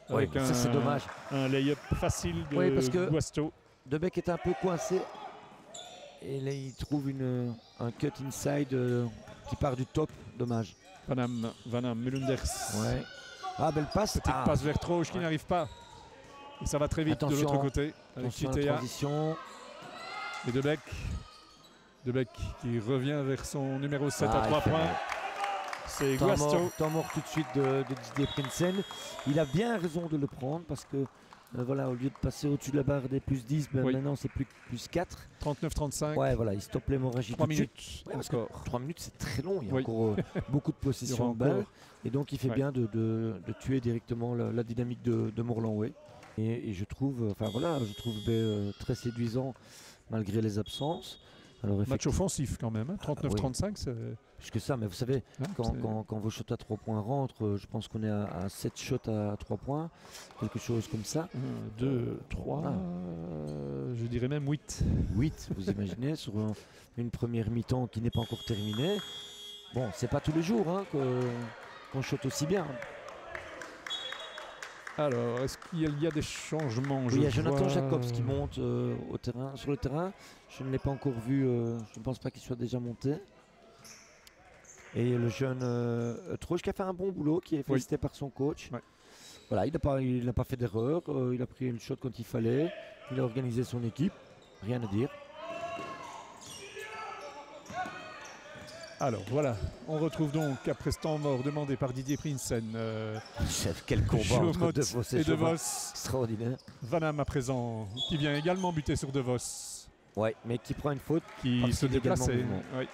Ouais, Avec ça c'est dommage. un lay-up facile de Oui, parce que- Guasto. Debec est un peu coincé. Et là, il trouve un cut inside qui part du top. Dommage. Vanham, Mulunders. Ouais. Ah, belle passe. Petite Ah, passe vers Troche qui Ouais. n'arrive pas. Et ça va très vite de Attention. l'autre côté. Avec attention à la Chitea transition. et Debec. Debec qui revient vers son numéro 7 à Ah, 3 il fait points. mal. C'est Temps Guasto. mort, temps mort tout de suite de Didier Prinsen. Il a bien raison de le prendre parce que voilà, au lieu de passer au-dessus de la barre des plus 10, ben Oui. maintenant c'est plus 4. 39-35. Ouais, voilà, il stoppe l'hémorragie. 3 tout de suite. minutes Ouais, parce que encore. 3 minutes c'est très long, il y a Oui. encore beaucoup de Il y possession aura de balle. encore. Et donc il fait Ouais. bien de tuer directement la dynamique de Morlanway. Et je trouve, enfin voilà, je trouve très séduisant malgré les absences. Alors Match offensif quand même. Hein. 39-35, c'est. plus que ça, mais vous savez, hein, c'est- quand vos shots à 3 points rentrent, je pense qu'on est à 7 shots à 3 points, quelque chose comme ça. 1, 2, 3, Ah. je dirais même 8. 8, vous imaginez, sur une première mi-temps qui n'est pas encore terminée. Bon, c'est pas tous les jours hein, qu'on shot aussi bien. Alors, est-ce qu'il y a des changements? Oui, il y a Jonathan vois- Jacobs qui monte sur le terrain. Je ne l'ai pas encore vu, je ne pense pas qu'il soit déjà monté. Et le jeune Troche qui a fait un bon boulot, qui est félicité par son coach. Ouais. Voilà, il n'a pas fait d'erreur, il a pris le shot quand il fallait, il a organisé son équipe, rien à dire. Alors voilà, on retrouve donc après ce temps mort demandé par Didier Prinsen. Quel combat Jomot entre De Vos et et De Jomot. Vos. Extraordinaire. Vanham à présent, qui vient également buter sur De Vos, Ouais, mais qui prend une faute. qui Parce se qu'il est également en déplaçait. mouvement. Oui.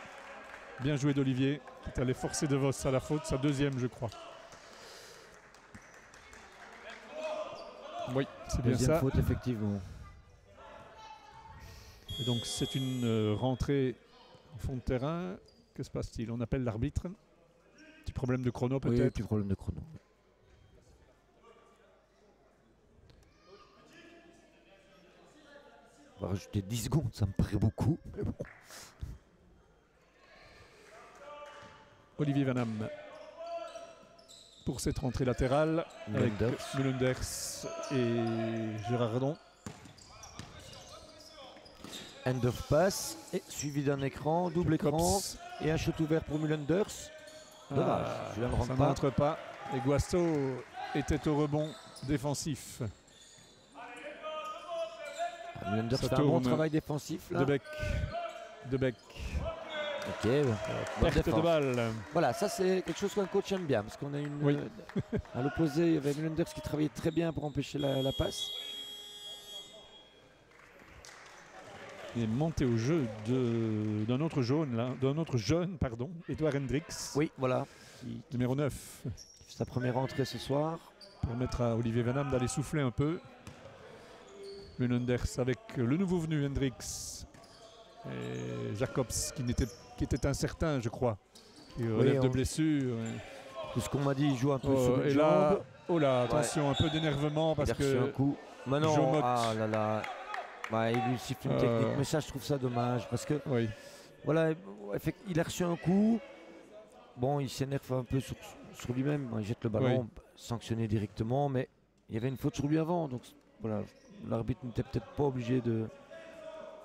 Bien joué d'Olivier, qui est allé forcer De Vos à la faute, sa deuxième je crois. Oui, c'est bien Deuxième ça. faute, effectivement. Et donc c'est une rentrée en fond de terrain. Que se passe-t-il? On appelle l'arbitre. Petit problème de chrono Oui, peut-être. petit problème de chrono. On va rajouter 10 secondes, ça me paraît beaucoup. Mais bon. Olivier Vanham pour cette rentrée latérale avec Mulunders. Mulunders et Girardon. End of pass, et suivi d'un écran, double écran, Cops. et un shot ouvert pour Mulunders. Dommage, Ah, je ne ça rentre ne pas. rentre pas. Et Guasto était au rebond défensif. Mulenders Ça fait un bon tourne. travail défensif là. De Beek. Ok, ouais. Bonne Perte de défense. balle. Voilà, ça c'est quelque chose qu'un coach aime bien parce qu'on a une. Oui. À l'opposé, il y avait Mulenders qui travaillait très bien pour empêcher la passe. Il est monté au jeu d'un autre jeune, pardon, Edouard Hendricks, Oui, voilà. Qui numéro 9, fait sa première entrée ce soir. permettre à Olivier Vanham d'aller souffler un peu. Mulenders avec le nouveau venu Hendricks et Jacobs qui était incertain, je crois. Il relève de blessure. Tout ce qu'on m'a dit, il joue un peu sur une Et jambe. là, oh là, attention, un peu d'énervement parce Il a reçu un que coup. Maintenant, Jomot. ah là là. Ouais, il lui siffle une technique, mais ça je trouve ça dommage parce que oui, voilà, il a reçu un coup. Bon, il s'énerve un peu sur lui-même, il jette le ballon, sanctionné directement, mais il y avait une faute sur lui avant, donc voilà, l'arbitre n'était peut-être pas obligé de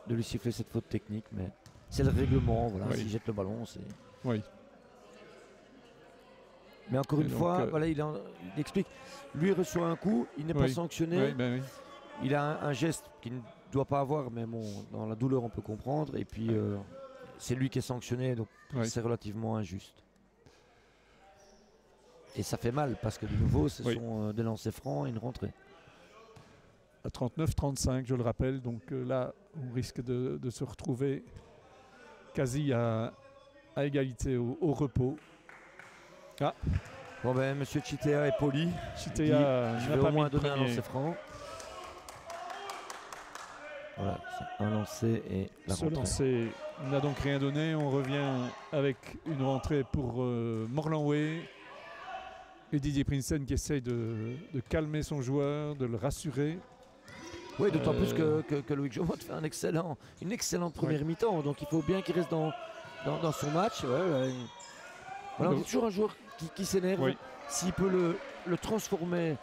lui siffler cette faute technique, mais c'est le règlement, voilà, Oui. s'il jette le ballon, c'est. oui. Mais encore Et une donc, fois, voilà, il explique, lui reçoit un coup, il n'est pas Oui. sanctionné, Oui, ben oui. il a un geste qu'il ne doit pas avoir, mais bon, dans la douleur on peut comprendre, et puis c'est lui qui est sanctionné, donc Oui. c'est relativement injuste. Et ça fait mal parce que de nouveau ce Oui. sont des lancers francs et une rentrée. À 39-35, je le rappelle. Donc là, on risque de se retrouver quasi à égalité au repos. Bon ben monsieur Chitea est poli. Chitea Je n'a vais pas au mis moins le donner un premier. lancer franc. Voilà, c'est un lancer et la Ce rentrée. lancer n'a donc rien donné. On revient avec une rentrée pour Morlanway. Et Didier Prinsen qui essaye de calmer son joueur, de le rassurer. Oui, d'autant plus que Loïc Jomot fait une excellente première mi-temps, donc il faut bien qu'il reste dans son match. Voilà, on dit toujours un joueur qui s'énerve, Oui. s'il peut le transformer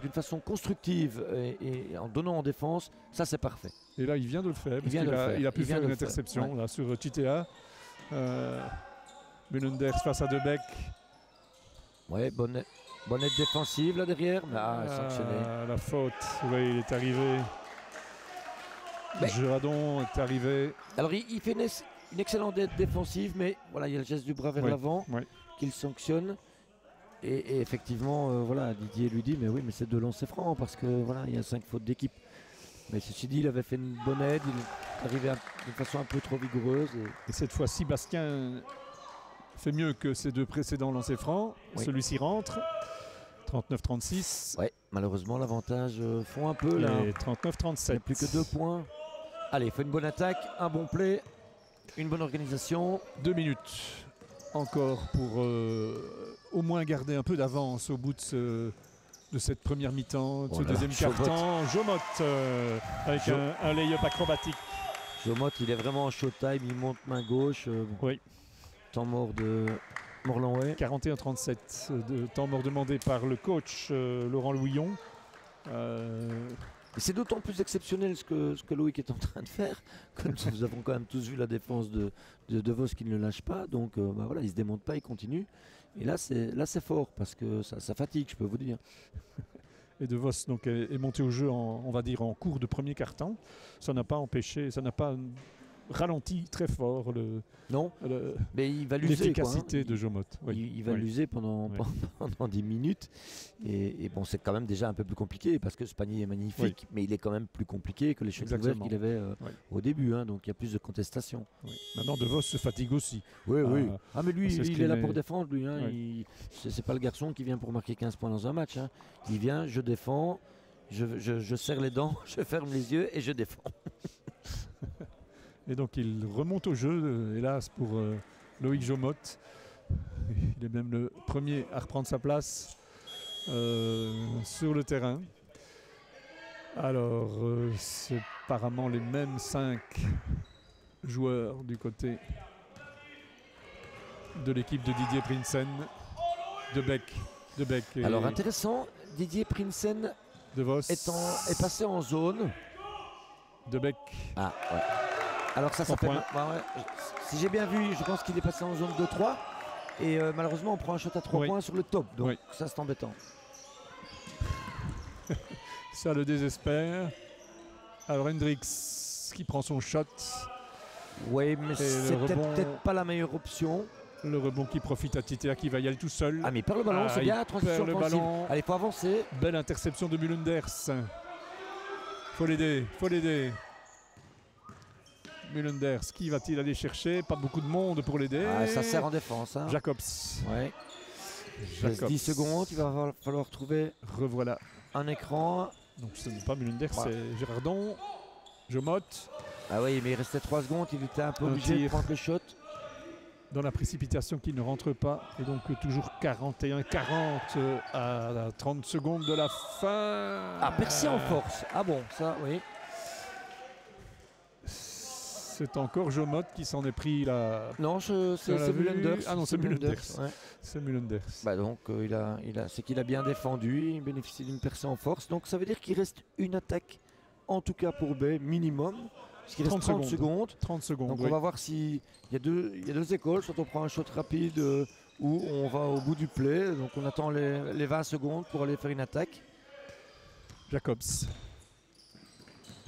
d'une façon constructive et en donnant en défense, ça c'est parfait. Et là, il vient de le faire. vient de le faire. Il a pu Il vient faire de une le faire, interception là, sur Chitea. Mulenders face à De Beek. Ouais, bonne aide défensive là derrière, mais sanctionné. La faute, oui, il est arrivé. Mais- Jadon est arrivé. Alors il fait une excellente aide défensive, mais voilà, il y a le geste du bras vers Oui, l'avant oui. qu'il sanctionne. Et effectivement, voilà, Didier lui dit, mais oui, mais c'est 2 lancers francs parce que voilà, il y a 5 fautes d'équipe. Mais ceci dit, il avait fait une bonne aide, il est arrivé d'une façon un peu trop vigoureuse. Et cette fois-ci, Bastien fait mieux que ses 2 précédents lancers francs. Oui. Celui-ci rentre. 39-36 Ouais, malheureusement, l'avantage fond un peu là. et Il n'y 39-37. a plus que 2 points. Allez, il faut une bonne attaque, un bon play, une bonne organisation. 2 minutes encore pour au moins garder un peu d'avance au bout de cette première mi-temps, de ce Oh là, deuxième Jomot. quart-temps. Jomot avec un lay-up acrobatique. Jomot, il est vraiment en showtime, il monte main gauche. Oui. Temps mort de Morlanway. 41-37 de temps mort demandé par le coach Laurent Louillon. Et c'est d'autant plus exceptionnel ce que Loïc est en train de faire que nous avons quand même tous vu la défense de Vos qui ne le lâche pas. Donc voilà, il se démonte pas, il continue. Et là c'est fort parce que ça fatigue, je peux vous dire. Et De Vos donc, est monté au jeu on va dire en cours de premier quart-temps. Ça n'a pas empêché, ça n'a pas ralenti très fort Non, mais il va l'user. l'efficacité de Jomot. Oui. Il va Oui. l'user pendant 10 minutes. Et bon, c'est quand même déjà un peu plus compliqué parce que ce panier est magnifique, mais il est quand même plus compliqué que les choses ouvertes Exactement. qu'il avait Oui. au début. Donc il y a plus de contestation. Oui. Maintenant, De Vos se fatigue aussi. Oui, oui. Ah, mais lui, c'est ce il qu'il est là met- pour défendre, lui. Oui. C'est pas le garçon qui vient pour marquer 15 points dans un match. Il vient, je défends, je serre les dents, je ferme les yeux et je défends. Et donc il remonte au jeu, hélas pour Loïc Jomot. Il est même le premier à reprendre sa place sur le terrain. Alors c'est apparemment les mêmes 5 joueurs du côté de l'équipe de Didier Prinsen. De Beek et Alors intéressant, Didier Prinsen De Vos. est passé en zone. De Beek. Ah, ouais. Alors ça 3 fait points. Si j'ai bien vu, je pense qu'il est passé en zone 2-3. Et malheureusement, on prend un shot à 3 Oui. points sur le top. Donc Oui. ça, c'est embêtant. Ça le désespère. Alors Hendrix qui prend son shot. Oui, mais le c'était rebond. peut-être pas la meilleure option. Le rebond qui profite à Titea qui va y aller tout seul. Ah, mais il perd le ballon, c'est il bien. Transition perd le offensive. ballon. Allez, il faut avancer. Belle interception de Mulunders. Faut l'aider, faut l'aider. Mulunders, qui va-t-il aller chercher? Pas beaucoup de monde pour l'aider. Ah, ça sert en défense. Hein. Jacobs. Ouais. Il reste 10 secondes, il va falloir trouver Revoilà. un écran. Donc ce n'est pas Mulunders, Ouais. c'est Girardon. Jomot. Ah oui, mais il restait 3 secondes, il était un peu Un obligé de tir. prendre le shot. Dans la précipitation qui ne rentre pas. Et donc toujours 41-40 à 30 secondes de la fin. Ah, Percy en force. Ah bon, ça, oui. C'est encore Jomot qui s'en est pris là. Non, On c'est l'a vu. Mulunders. Ah non, c'est Mulunders. Ouais. C'est Mulunders. Bah donc, c'est qu'il a bien défendu, il bénéficie d'une percée en force. Donc ça veut dire qu'il reste une attaque, en tout cas pour B, minimum. Parce qu'il reste 30 secondes. 30 secondes. Donc oui. on va voir s'il y a deux écoles. Soit on prend un shot rapide ou on va au bout du play. Donc on attend les 20 secondes pour aller faire une attaque. Jacobs.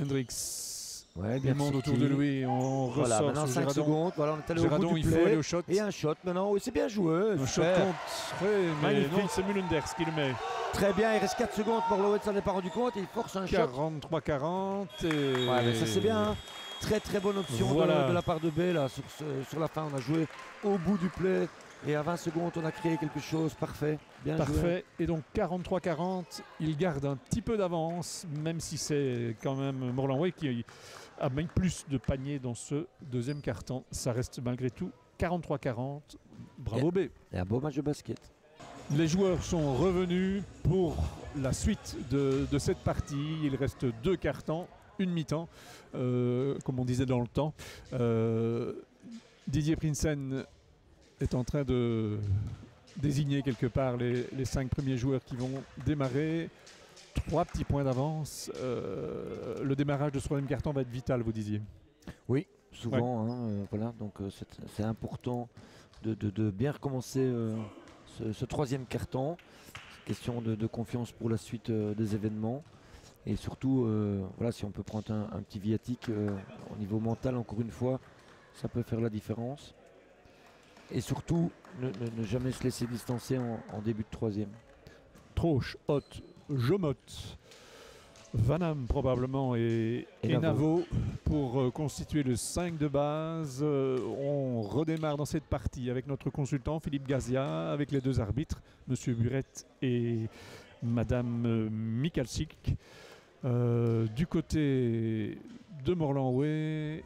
Hendrix. Ouais, Il monte autour de lui. On Voilà, ressort maintenant sur 5 Girardon. secondes. Voilà, on est allé au Girardon, bout du il faut play. aller au shot. Et un shot maintenant. Oui, c'est bien joué. Un shot super. compte. Oui, mais Magnifique. non, c'est Mulunders qui le met. Très bien, il reste 4 secondes. Morlowitz s'en est pas rendu compte. Et il force un shot. 43-40. Et... Ouais, mais ça c'est bien. Hein. Très très bonne option Voilà. de la part de B là. Sur la fin, on a joué au bout du play. Et à 20 secondes, on a créé quelque chose. Parfait. Bien joué. Parfait. Et donc 43-40, il garde un petit peu d'avance, même si c'est quand même Morlanway qui a même plus de paniers dans ce deuxième quart-temps. Ça reste malgré tout 43-40. Bravo B. Et un beau match de basket. Les joueurs sont revenus pour la suite de cette partie. Il reste 2 quarts-temps, une mi-temps, comme on disait dans le temps. Didier Prinsen est en train de désigner quelque part les 5 premiers joueurs qui vont démarrer. 3 petits points d'avance. Le démarrage de ce troisième quart-temps va être vital, vous disiez. Oui, souvent. Hein, voilà, donc c'est important de bien recommencer ce troisième quart-temps. Question de confiance pour la suite des événements. Et surtout, voilà, si on peut prendre un petit viatique au niveau mental, encore une fois, ça peut faire la différence. Et surtout, ne jamais se laisser distancer en début de troisième. Troche, Hot, Jomot, Vanham probablement et Navo pour constituer le 5 de base. On redémarre dans cette partie avec notre consultant Philippe Gazia, avec les 2 arbitres, Monsieur Burette et Madame Mikalsik. Du côté de Morlanway,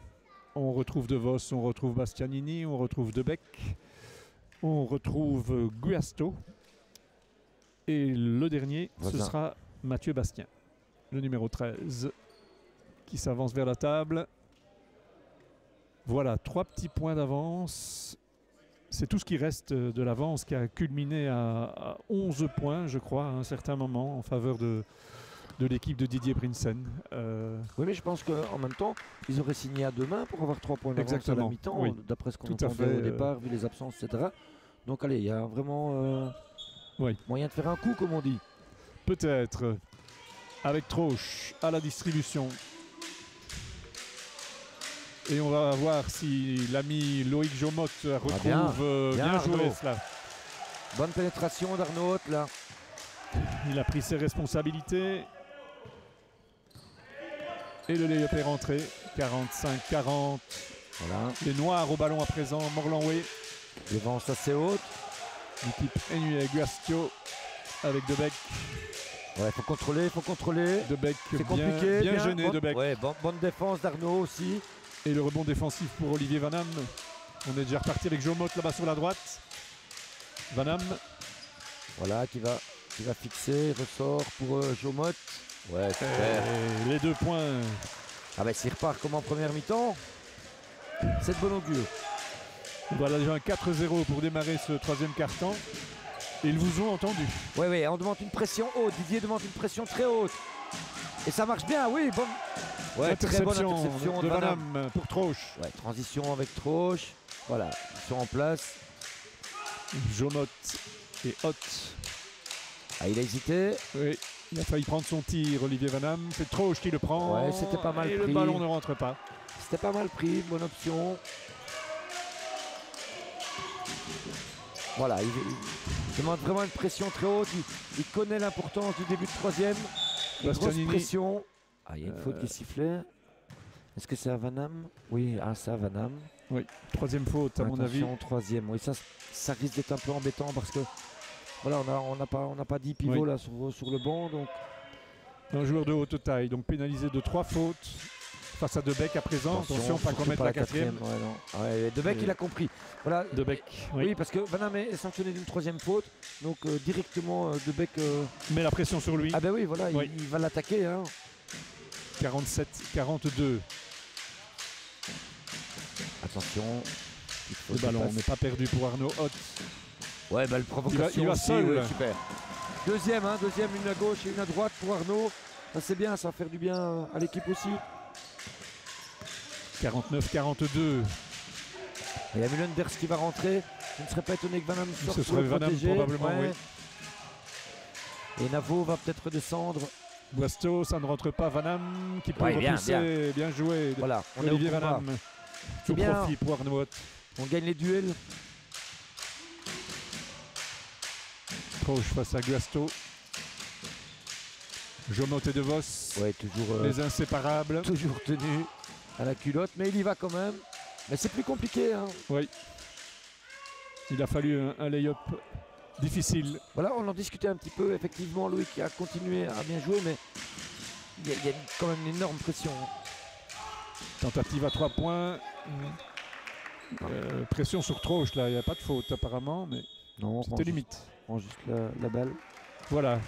on retrouve De Vos, on retrouve Bastianini, on retrouve Debec, on retrouve Guasto. Et le dernier, ce sera Mathieu Bastien, le numéro 13, qui s'avance vers la table. Voilà, 3 petits points d'avance. C'est tout ce qui reste de l'avance qui a culminé à 11 points, je crois, à un certain moment, en faveur de l'équipe de Didier Prinsen. Oui, mais je pense qu'en même temps, ils auraient signé à 2 mains pour avoir 3 points d'avance à la mi-temps, oui. d'après ce qu'on Tout à entendait fait, au départ, vu les absences, etc. Donc allez, il y a vraiment oui. moyen de faire un coup, comme on dit. Peut-être, avec Troche à la distribution. Et on va voir si l'ami Loïc Jomot retrouve bien joué Arnaud. cela. Bonne pénétration d'Arnaud là. Il a pris ses responsabilités. Et le layup est rentré. 45-40. Voilà. Les Noirs au ballon à présent. Morlanway. Défense assez haute. L'équipe Ennuyé Guastio avec Debec. Ouais, faut contrôler. Debec C'est compliqué. bien gêné, bonne, Debec. Ouais, bonne défense d'Arnaud aussi. Et le rebond défensif pour Olivier Vanham. On est déjà reparti avec Jomot là-bas sur la droite. Vanham. Voilà, qui va fixer, ressort pour Jomot. Ouais, super. Et les 2 points. Ah bah s'il repart comme en première mi-temps, c'est de bon augure. Voilà déjà un 4-0 pour démarrer ce troisième quart-temps. Et ils vous ont entendu. Oui, on demande une pression haute. Didier demande une pression très haute. Et ça marche bien, oui. Bonne... Ouais, très bonne interception de Vanham pour Troche. Ouais, transition avec Troche. Voilà, ils sont en place. Jomot et Hot. Ah, il a hésité. Oui, il a failli prendre son tir, Olivier Vanham. C'est Troche qui le prend. Ouais, c'était pas mal et pris. le ballon ne rentre pas. C'était pas mal pris, bonne option. Voilà, il demande vraiment une pression très haute. Il connaît l'importance du début de troisième. Une grosse Bastianini. pression. Ah, il y a une faute qui est sifflée. Est-ce que c'est à Vanham? Oui, c'est à Vanham. Oui, troisième faute à mon avis. Attention, troisième. Oui, ça risque d'être un peu embêtant parce que voilà, on n'a pas 10 pivots Oui. là sur le banc. Donc Un joueur de haute taille, donc pénalisé de 3 fautes face à Debec à présent. Attention, pas surtout commettre la quatrième. Ouais, non. Ouais, Debec, Oui. il a compris. Voilà. Debec, Oui, oui. parce que Vanham est sanctionné d'une troisième faute. Donc directement, Debec. Met la pression sur lui. Ah ben oui, voilà, Oui. il va l'attaquer. Hein. 47-42. Attention. Le ballon n'est pas perdu pour Arnaud Hot. Ouais, bah le provocation Il va aussi, seul. ouais, super. Deuxième, une à gauche et une à droite pour Arnaud. Ça c'est bien, ça va faire du bien à l'équipe aussi. 49-42. Et il y a Mulenders qui va rentrer. Je ne serais pas étonné que Vanham sorte Ce pour serait le Vanham protéger. probablement, Ouais. oui. Et Navo va peut-être descendre. Guasto, ça ne rentre pas. Vanham qui peut Ouais, bien, repousser. Bien joué. Voilà, on Olivier est au combat. Vanham. C'est Tout bien. profit pour Arnaud Hot. On gagne les duels. Proche face à Guasto. Jomot et De Vos. Ouais, toujours, Les inséparables. toujours tenu à la culotte, mais il y va quand même. Mais c'est plus compliqué. Hein. Oui. Il a fallu un lay-up difficile. Voilà, on en discutait un petit peu. Effectivement, Louis qui a continué à bien jouer, mais il y a quand même une énorme pression. Hein. Tentative à 3 points. Pression sur Troche, là. Il n'y a pas de faute apparemment, mais Non, c'était limite. On prend juste la balle. Voilà.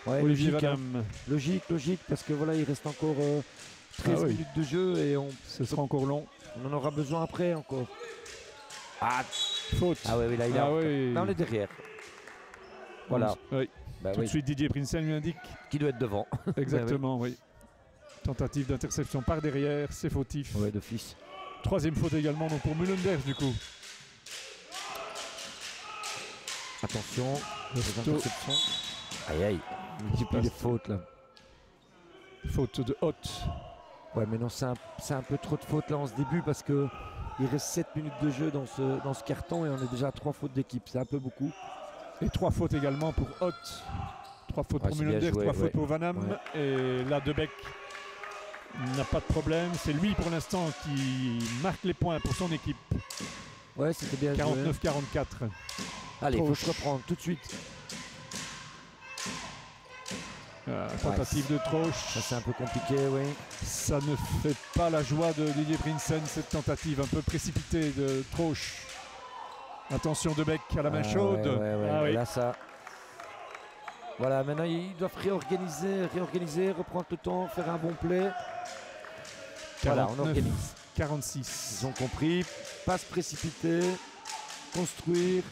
Ouais, Olivier logique, hein. Vanham. Logique, parce que voilà, il reste encore 13 oui. minutes de jeu et Ce sera encore long. on en aura besoin après encore. Ah, Faute. oui, là, il est Ah en- oui. là, on est derrière. Voilà. Oui. Bah Tout oui, de suite, Didier Prinsen lui indique. qui doit être devant. Exactement, oui. Tentative d'interception par derrière, c'est fautif. Ouais, d'office. Troisième faute également donc pour Mulenders du coup. Attention, les Guasto. interceptions. Aïe, multiplie les fautes là. Faute de Hot. Ouais, mais non, c'est un peu trop de fautes là en ce début parce que il reste 7 minutes de jeu dans ce carton et on est déjà à 3 fautes d'équipe. C'est un peu beaucoup. Et 3 fautes également pour Hot. 3 fautes Ouais, pour c'est bien Mulenders, joué, 3 fautes ouais. pour Vanham. Ouais. Et là, Debec n'a pas de problème. C'est lui pour l'instant qui marque les points pour son équipe. Ouais, c'était bien joué. 49-44. Allez, il faut Troche. se reprendre tout de suite. Tentative de Troche. Ça, c'est un peu compliqué, oui. Ça ne fait pas la joie de Didier Prinsen, cette tentative un peu précipitée de Troche. Attention Debec à la main chaude. Ouais, Ah oui. là, ça. Voilà, maintenant ils doivent réorganiser, reprendre le temps, faire un bon play. Voilà, on 49, organise. 46. Ils ont compris. Pas se précipiter. Construire.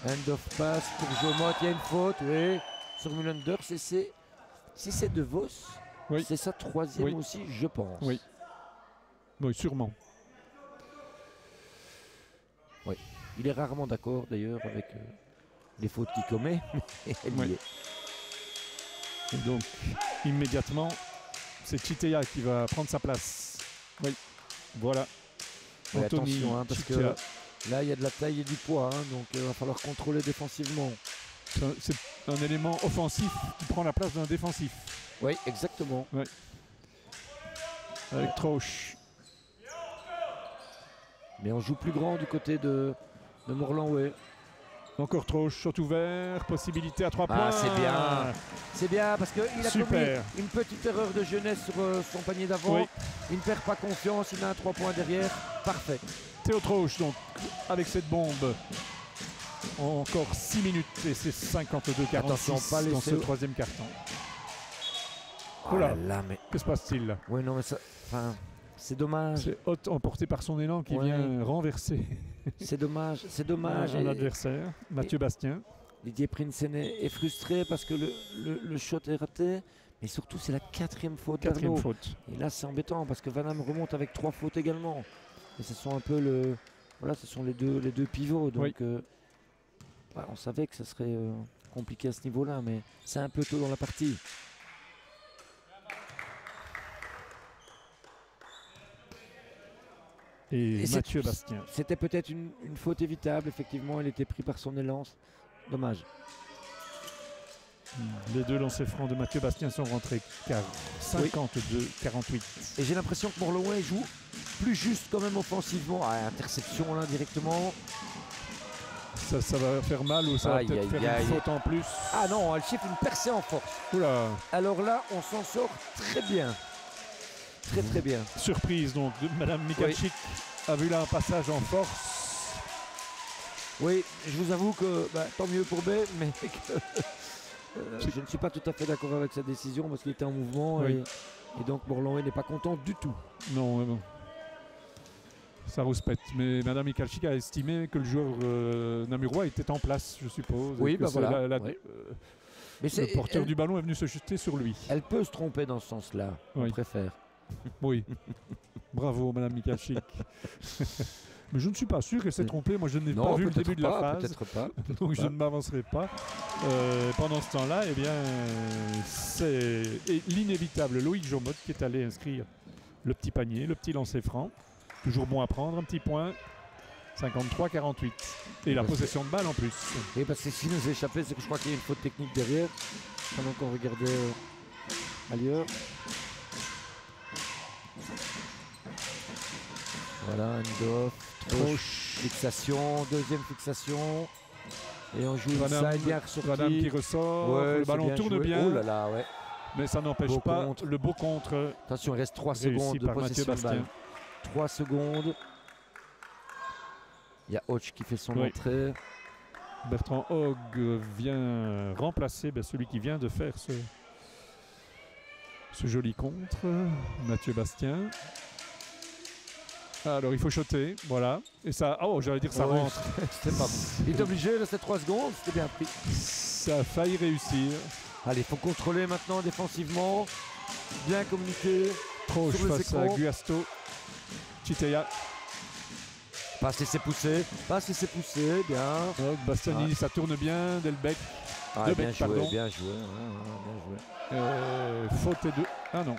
End of pass pour Jomot. Il y a une faute, oui. Sur Mulenders. Si c'est De Vos, Oui. c'est sa troisième Oui. aussi, je pense. Oui. Oui, sûrement. Il est rarement d'accord d'ailleurs avec les fautes qu'il commet. Elle y Oui. est. Et donc, immédiatement, c'est Chitea qui va prendre sa place. Oui, voilà. Ouais, Anthony attention, hein, parce Chitea. que là il y a de la taille et du poids, hein, donc il va falloir contrôler défensivement. C'est un élément offensif qui prend la place d'un défensif. Oui, exactement. Avec Troche. Mais on joue plus grand du côté de Morlanway. Encore Troche, shot ouvert, possibilité à 3 points. Ah, c'est bien. C'est bien parce qu'il a commis Super. une petite erreur de jeunesse sur son panier d'avant. Oui. Il ne perd pas confiance, il a un 3 points derrière. Parfait. Théo Troche, donc, avec cette bombe. Encore 6 minutes et c'est 52-46 Attention, pas dans laisser- ce troisième carton. Oh Oula. là là, mais. Que se passe-t-il là? Oui, non, mais ça. Enfin, c'est dommage. C'est Hot emporté par son élan qui Ouais. vient renverser C'est dommage. C'est dommage. un Et adversaire, Mathieu Bastien. Didier Prinsen est frustré parce que le shot est raté. Mais surtout, c'est la quatrième faute. Quatrième d'Arnaud. faute. Et là, c'est embêtant parce que Vanham remonte avec 3 fautes également. Et ce sont un peu voilà, ce sont les deux pivots. Donc Oui. ouais, on savait que ce serait compliqué à ce niveau-là, mais c'est un peu tôt dans la partie. Et Et Mathieu Bastien. C'était peut-être une faute évitable, effectivement, il était pris par son élan. Dommage. Les deux lancers francs de Mathieu Bastien sont rentrés car 52-48. Et j'ai l'impression que Morloway joue plus juste quand même offensivement. Ah, interception là directement. Ça va faire mal ou ça va Aïe, peut-être aïe, faire aïe. une faute en plus. Ah non, elle chiffre une percée en force. Oula, Alors là, on s'en sort très bien. Très très bien. surprise donc de Madame Michalczyk a vu là un passage en force. Oui, je vous avoue que tant mieux pour B, mais que, je ne suis pas tout à fait d'accord avec sa décision parce qu'il était en mouvement Oui. et donc Morloway n'est pas content du tout. Non, non. Ça rouspète. Mais Madame Michalczyk a estimé que le joueur namurois était en place, je suppose. Oui, et que bah c'est voilà. Oui. Mais le porteur du ballon est venu se jeter sur lui. Elle peut se tromper dans ce sens-là, on Oui. préfère. Oui. Bravo, Madame Michalczyk. Mais je ne suis pas sûr qu'elle s'est trompée. Moi, je n'ai pas vu le début de la phase. Peut-être pas. Donc je ne m'avancerai pas. Pendant ce temps-là, eh bien, c'est l'inévitable Loïc Jomot qui est allé inscrire le petit panier, le petit lancer franc. Toujours bon à prendre, un petit point. 53-48. Et la possession de balle en plus. Oui, parce que ce qui nous est échappé, c'est que je crois qu'il y a une faute technique derrière. Pendant qu'on regardait ailleurs. Voilà, hand-off, troche, fixation, deuxième fixation. Et on joue Vanham, inside, bien ressorti. Vanham qui ressort, Ouais, le c'est ballon tourne joué. bien, Oh là là, ouais. mais ça n'empêche Beau pas contre. le beau contre Attention, il reste 3 réussi secondes de par Mathieu possession de balle. Bastien. 3 secondes. Il y a Hodge qui fait son Oui. entrée. Bertrand Hogg vient remplacer celui qui vient de faire ce joli contre, Mathieu Bastien. Alors il faut shotter, voilà. Et ça, oh j'allais dire ça Ouais, rentre. C'était pas bon. Il est obligé, il restait 3 secondes, c'était bien pris. Ça a failli réussir. Allez, il faut contrôler maintenant défensivement. Bien communiquer. Proche Sur les face à écrans. Guasto. Chitea. Pas se laisser pousser. Pas se laisser pousser. Bien. Hogg, Bastiani, ça tourne bien. Delbecq. Ah, De bien bec, joué, pardon. bien joué. Bien joué. Faute et deux. Ah non,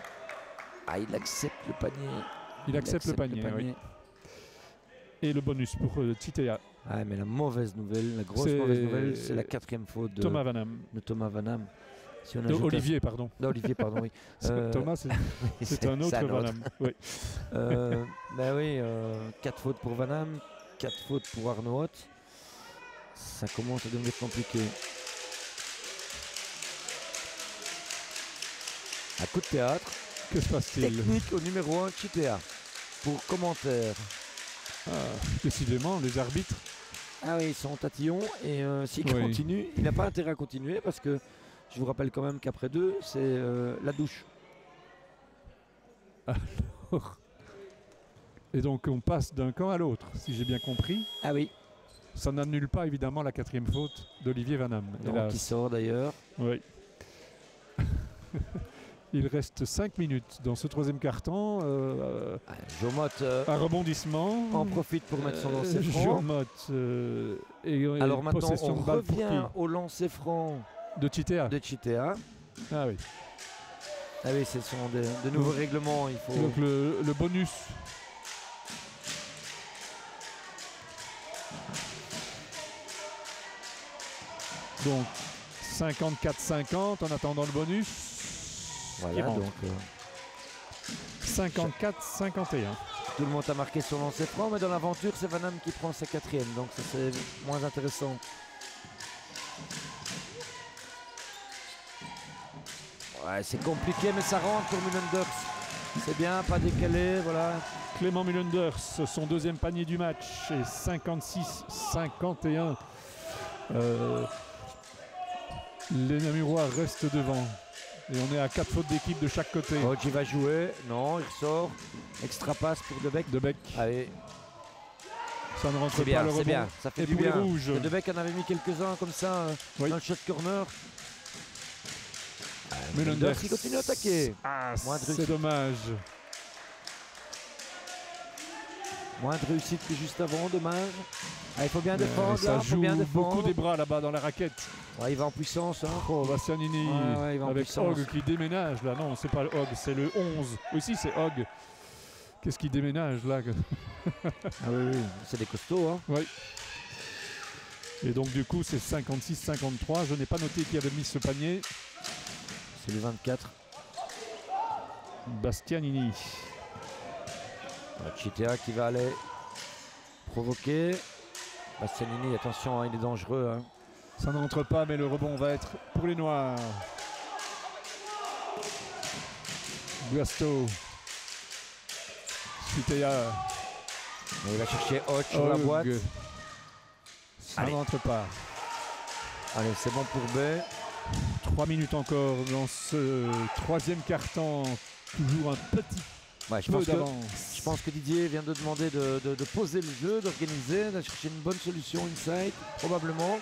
Ah, il accepte le panier. il accepte le panier. Oui. Et le bonus pour Chitea. Ah, mais la mauvaise nouvelle, la grosse C'est mauvaise nouvelle, c'est la 4e faute de Thomas Vanham. Vanham. Si on De ajoute Olivier, pardon. Olivier, pardon, oui. Thomas, c'est un autre Vanham. Oui. Ben oui, 4 fautes pour Vanham, 4 fautes pour Arnaud Hoth. Ça commence à devenir compliqué. Un coup de théâtre. Que se passe-t-il? Technique au numéro 1, Chitea. Pour commentaire. Ah, décidément, les arbitres. Ah oui, ils sont tatillons et s'il Oui. continue, il n'a pas intérêt à continuer parce que je vous rappelle quand même qu'après 2, c'est la douche. Et donc on passe d'un camp à l'autre, si j'ai bien compris. Ah oui, Ça n'annule pas évidemment la 4e faute d'Olivier Vanham. donc il sort d'ailleurs. Oui. Il reste 5 minutes dans ce 3e quart-temps. Jomot Un rebondissement. en profite pour mettre son lancer franc. Jomot et Alors maintenant, possession on de balle pour revient au lancer franc qui? De Chitea. de Chitea. Ah oui. Ah oui, ce sont de nouveaux règlements. Il faut... Donc le bonus. Donc 54-50 en attendant le bonus. Voilà, qui rentre. donc 54-51. tout le monde a marqué son lancer franc, mais dans l'aventure, c'est Vanham qui prend sa 4e. Donc ça, c'est moins intéressant. Ouais, c'est compliqué, mais ça rentre pour Mulenders. C'est bien, pas décalé, voilà. Clément Mulenders, son 2e panier du match, et 56-51. Les Namurois restent devant. Et on est à 4 fautes d'équipe de chaque côté. Hodge il va jouer, non, il ressort. Extra passe pour Debec. Debec, Allez, ça ne rentre c'est pas bien, le c'est rebond. bien, ça fait Et du pour les bien. rouges, Le Debec en avait mis quelques-uns comme ça Oui. dans le shot corner. Mulenders qui continue à attaquer. Ah, Moins de c'est réussite. dommage. Moins de réussite que juste avant, dommage. Ah, il faut bien défendre, Ça là, faut joue bien beaucoup défendre. des bras là-bas dans la raquette. Ouais, il va en puissance. Hein. Oh, Bastianini Ouais, il va en avec puissance. Hogg qui déménage là. Non, c'est pas le Hogg, c'est le 11. Oui, si, c'est Hogg. Qu'est-ce qui déménage là? Ah oui, oui, c'est des costauds. Hein. Oui. Et donc du coup, c'est 56-53. Je n'ai pas noté qui avait mis ce panier. C'est le 24. Bastianini. Chitea qui va aller provoquer. Bastianini, attention, hein, il est dangereux. Hein. Ça n'entre pas, mais le rebond va être pour les Noirs. Guasto. Chitea. Et il va chercher Hodge sur la boîte. Ça Allez. n'entre pas. Allez, c'est bon pour B. 3 minutes encore dans ce troisième quart-temps. Toujours un petit Ouais, peu d'avance. je pense que Didier vient de demander de poser le jeu, d'organiser, de chercher une bonne solution inside, probablement.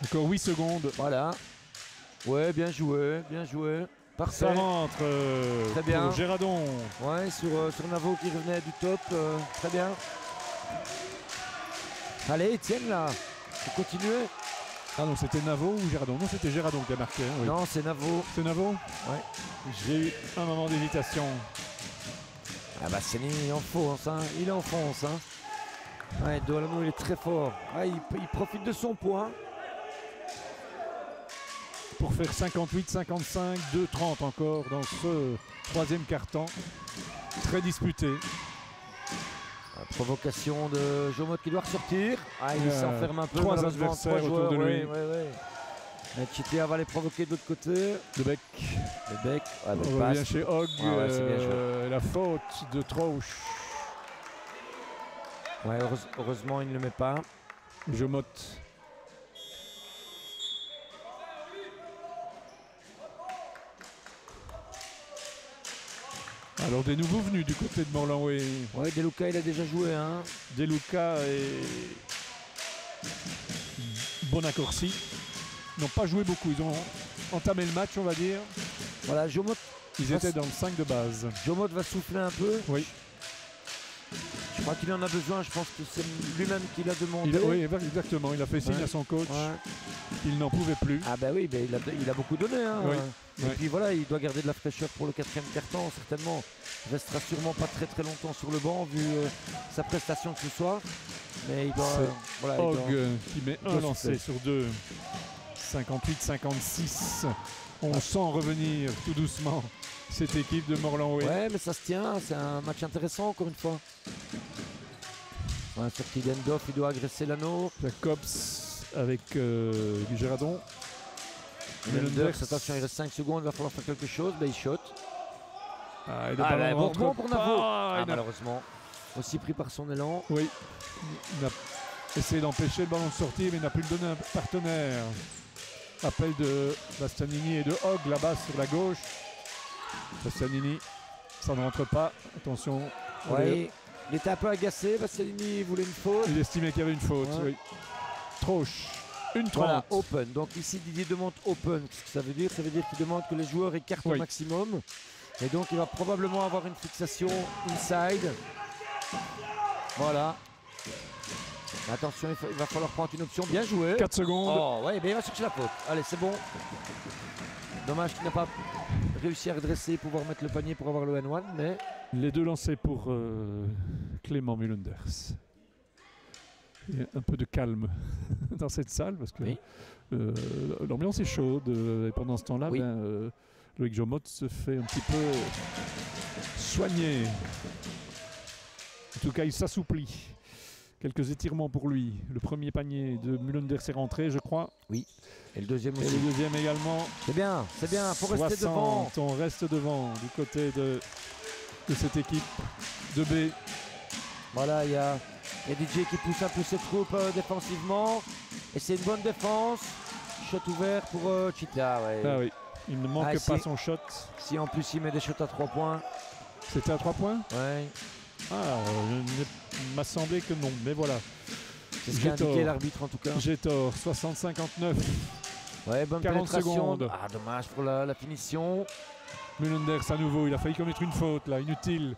Encore 8 secondes. Voilà. Ouais, bien joué, bien joué. Parfait. Ça rentre Très bien. pour Géradon. Ouais, sur Navo qui revenait du top. Très bien. Allez, Étienne, là. Faut continuer. Ah non, c'était Navo ou Géradon? Non, c'était Géradon qui a marqué. Hein, oui. Non, c'est Navo. C'est Navo? Ouais. J'ai eu un moment d'hésitation. Ah bah, c'est il enfonce, hein. Il enfonce, hein. Ouais, Dolano, il est très fort. Ah, il profite de son point. Pour faire 58-55, 2-30 encore dans ce troisième quart-temps. Très disputé. Provocation de Jomot qui doit ressortir. Ah, il s'enferme un peu. 3 malheureusement, adversaires trois autour de joueurs, lui. Ouais. Chitea va les provoquer de l'autre côté. De Bec. Le bec. Ouais, On passe. revient chez Hogg. Ouais, c'est bien joué. La faute de Trauch. Ouais, heureusement, il ne le met pas. Jomot. Alors des nouveaux venus du côté de Morlanway. Ouais, Deluca, il a déjà joué. Hein. Deluca et Bonaccorsi n'ont pas joué beaucoup. Ils ont entamé le match, on va dire. Voilà, Jomot Ils étaient dans le 5 de base. va souffler un peu. Oui. Je crois qu'il en a besoin. Je pense que c'est lui-même qui l'a demandé. Oui, exactement. Il a fait signe Ouais. à son coach. Ouais. Il n'en pouvait plus. Ah bah oui, il a beaucoup donné. Hein. Oui. Et Ouais. puis voilà, il doit garder de la fraîcheur pour le 4e quart-temps, certainement. Il restera sûrement pas très longtemps sur le banc vu sa prestation de ce soir. Mais il doit... voilà, il Hogg doit- qui met un doit lancé souffler. sur 2. 58-56. On sent revenir tout doucement cette équipe de Morlanway. Ouais, mais ça se tient, c'est un match intéressant encore une fois. Ouais, sortie d'Endorf, il doit agresser l'anneau. Jacobs avec Géradon. Lunders, attention, il reste 5 secondes, il va falloir faire quelque chose. Ben, il shot. Ah, et le Ah, ballon ben, bon rentre rebond pour Navo. pas. Il a- Malheureusement. Aussi pris par son élan. Oui, il a essayé d'empêcher le ballon de sortir, mais il n'a pu le donner à un partenaire. Appel de Bastianini et de Hogg là-bas sur la gauche. Bastianini, ça ne rentre pas. Attention. Ouais, il était un peu agacé. Bastianini voulait une faute. Il estimait qu'il y avait une faute. Ouais. Oui. Trauch. Une 30. Voilà, open. Donc ici, Didier demande open. Qu'est-ce que ça veut dire? Ça veut dire qu'il demande que les joueurs écartent au Oui. maximum. Et donc, il va probablement avoir une fixation inside. Voilà. Attention, il va falloir prendre une option. Bien joué. 4 secondes. Oh, ouais, mais il va chercher la faute. Allez, c'est bon. Dommage qu'il n'a pas réussi à redresser et pouvoir mettre le panier pour avoir le N1, mais... Les deux lancés pour Clément Mulunders. Il y a un peu de calme dans cette salle parce que Oui. l'ambiance est chaude. Et pendant ce temps-là, Oui. Loïc Jomot se fait un petit peu soigner. En tout cas, il s'assouplit. Quelques étirements pour lui. Le premier panier de Mulunders est rentré, je crois. Et le deuxième Et aussi. le deuxième également. C'est bien, faut rester 60, devant. on reste devant du côté de cette équipe de B. Voilà, il y a DJ qui pousse un peu ses troupes défensivement. Et c'est une bonne défense. Shot ouvert pour Chitea. Ouais. Ah oui, il ne manque Ah, pas si. son shot. Si en plus il met des shots à 3 points. C'était à 3 points. Ouais. Ah, il m'a semblé que non, mais voilà. C'est ce J'ai qu'a indiqué tort. l'arbitre en tout cas. J'ai tort, 60-59. Ouais, bonne 40 pénétration. secondes. Ah, dommage pour la finition. Mulunders à nouveau, il a failli commettre une faute là, inutile.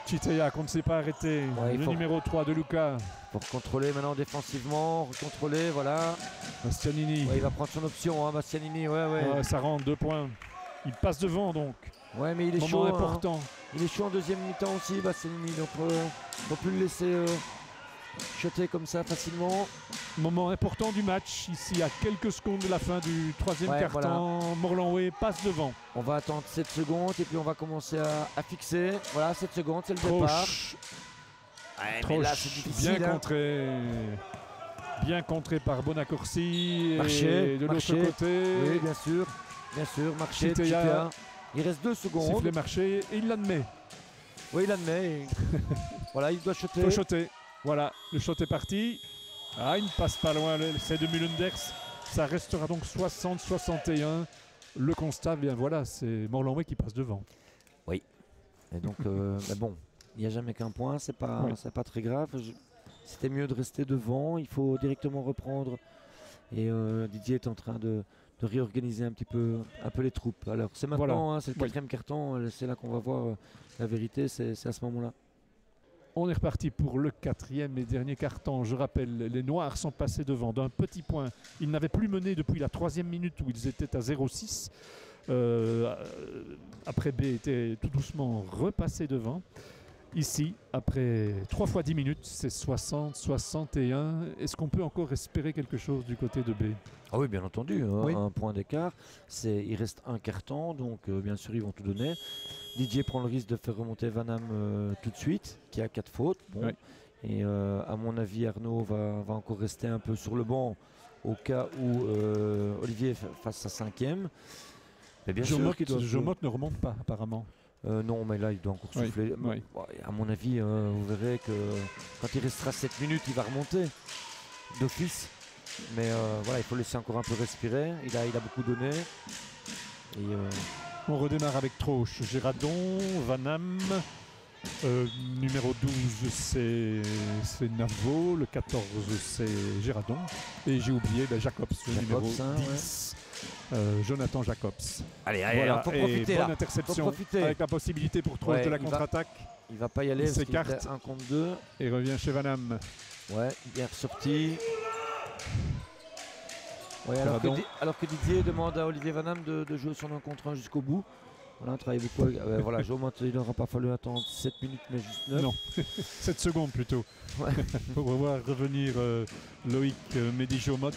Chitea qu'on ne s'est pas arrêté. Ouais, Le numéro 3 de Luca. Pour contrôler maintenant défensivement, recontrôler, voilà. Bastianini. Ouais, il va prendre son option, hein, Bastianini, ouais. Ça rentre 2 points. Il passe devant donc. Ouais, mais il est Moment chaud. important. Il est chaud en deuxième mi-temps aussi, Bastianini. Donc, on ne peut plus le laisser shotter comme ça facilement. Moment important du match. Ici, à quelques secondes de la fin du troisième quart-temps, voilà. Morlanway passe devant. On va attendre 7 secondes et puis on va commencer à fixer. Voilà, 7 secondes, c'est le départ. Ouais, mais là, c'est difficile. Bien contré. Bien contré par Bonacorsi. Marché, et de l'autre côté. Oui, bien sûr. Bien sûr, Marché, Chitea. Il reste 2 secondes. Sifflet Marché et il l'admet. Oui, il l'admet. Voilà, il doit shotter. Il faut shotter. Voilà, le shot est parti. Ah, il ne passe pas loin, c'est de Mulenders. Ça restera donc 60-61. Le constat, bien voilà, c'est Morlanway qui passe devant. Oui. Et donc, mais bon, il n'y a jamais qu'un point, c'est pas très grave. C'était mieux de rester devant, il faut directement reprendre. Et Didier est en train de réorganiser un peu les troupes. Alors, c'est maintenant, voilà. Hein, c'est le quatrième quart-temps, c'est là qu'on va voir la vérité, c'est à ce moment-là. On est reparti pour le quatrième et dernier quart-temps. Je rappelle, les Noirs sont passés devant d'un petit point. Ils n'avaient plus mené depuis la 3e minute où ils étaient à 0-6. Après B était tout doucement repassé devant. Ici, après 3 fois 10 minutes, c'est 60-61. Est-ce qu'on peut encore espérer quelque chose du côté de B? Ah oui, bien entendu, hein, un point d'écart. Il reste un quart-temps, donc bien sûr, ils vont tout donner. Didier prend le risque de faire remonter Van Damme tout de suite, qui a 4 fautes. Bon. Et à mon avis, Arnaud va encore rester un peu sur le banc au cas où Olivier fasse sa 5e. Mais bien sûr Jomotte ne remonte pas, apparemment. Non, mais là, il doit encore souffler. Oui. À mon avis, vous verrez que quand il restera 7 minutes, il va remonter d'office. Mais voilà, il faut laisser encore un peu respirer. Il a beaucoup donné. Et, on redémarre avec Troche, Géradon, Van Damme. Numéro 12, c'est Navo. Le 14, c'est Géradon. Et j'ai oublié Jacobs, le numéro 10. Jonathan Jacobs. Allez, voilà. Faut profiter. Bonne interception avec la possibilité pour Troche de la contre-attaque. Il va pas y aller. Il s'écarte 1 contre 2. Et revient chez Van Damme. Ouais, bien ressorti. Ouais, alors que Didier demande à Olivier Van Damme de jouer son 1 contre 1 jusqu'au bout. Voilà, on travaille beaucoup. Voilà, il n'aura pas fallu attendre 7 minutes, mais juste 9. Non, 7 secondes plutôt. Ouais. Pour voir revenir Loïc Mehdi-Jomot.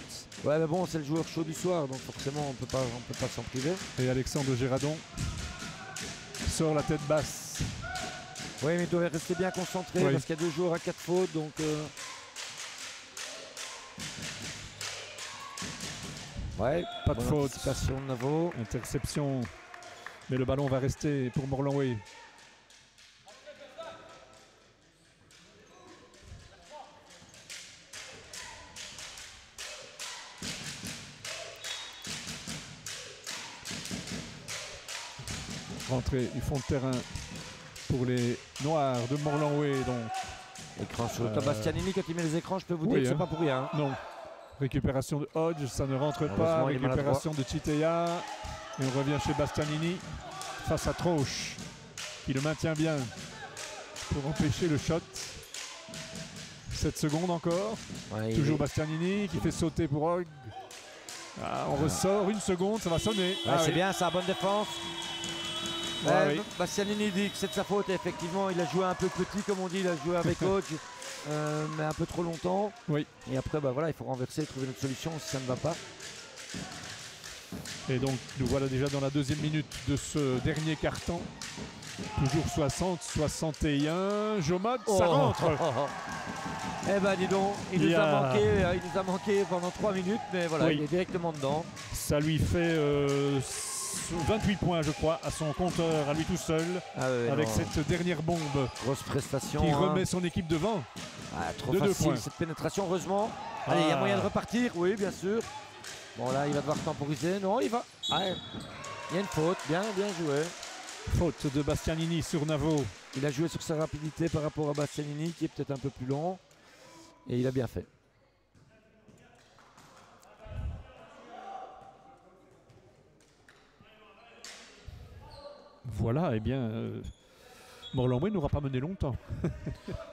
Ouais, mais bon, c'est le joueur chaud du soir, donc forcément, on peut pas s'en priver. Et Alexandre Géradon sort la tête basse. Oui, mais il doit rester bien concentré parce qu'il y a 2 joueurs à 4 fautes, donc. Ouais, pas de faute. Anticipation de Navo. Interception. Mais le ballon va rester pour Morlanway. Rentrée du fond de terrain pour les Noirs de Morlanway. Écran sur Bastianini, quand il met les écrans, je peux vous dire que c'est pas pour rien. Non. Récupération de Hodge, ça ne rentre pas. Récupération de Chitea. Et on revient chez Bastianini face à Troche, qui le maintient bien pour empêcher le shot. 7 secondes encore. Ouais, toujours Bastianini qui fait sauter pour Hogg. On ressort 1 seconde, ça va sonner. C'est bien, ça, bonne défense. Bastianini dit que c'est de sa faute. Effectivement, il a joué un peu petit, comme on dit, il a joué avec Hodge, mais un peu trop longtemps. Oui. Et après, voilà, il faut renverser, trouver une autre solution si ça ne va pas. Et donc nous voilà déjà dans la 2e minute de ce dernier quart-temps. Toujours 60-61. Jomot, ça rentre. Eh ben dis donc, il nous a manqué pendant 3 minutes, mais voilà, il est directement dedans. Ça lui fait 28 points, je crois, à son compteur, à lui tout seul, avec cette dernière bombe. Grosse prestation. Qui remet son équipe devant. Trop facile cette pénétration, heureusement. Allez, il y a moyen de repartir, oui, bien sûr. Bon, là, il va devoir temporiser. Non, il va. Il y a une faute. Bien joué. Faute de Bastianini sur Navo. Il a joué sur sa rapidité par rapport à Bastianini, qui est peut-être un peu plus lent. Et il a bien fait. Voilà, eh bien, Morlanway n'aura pas mené longtemps.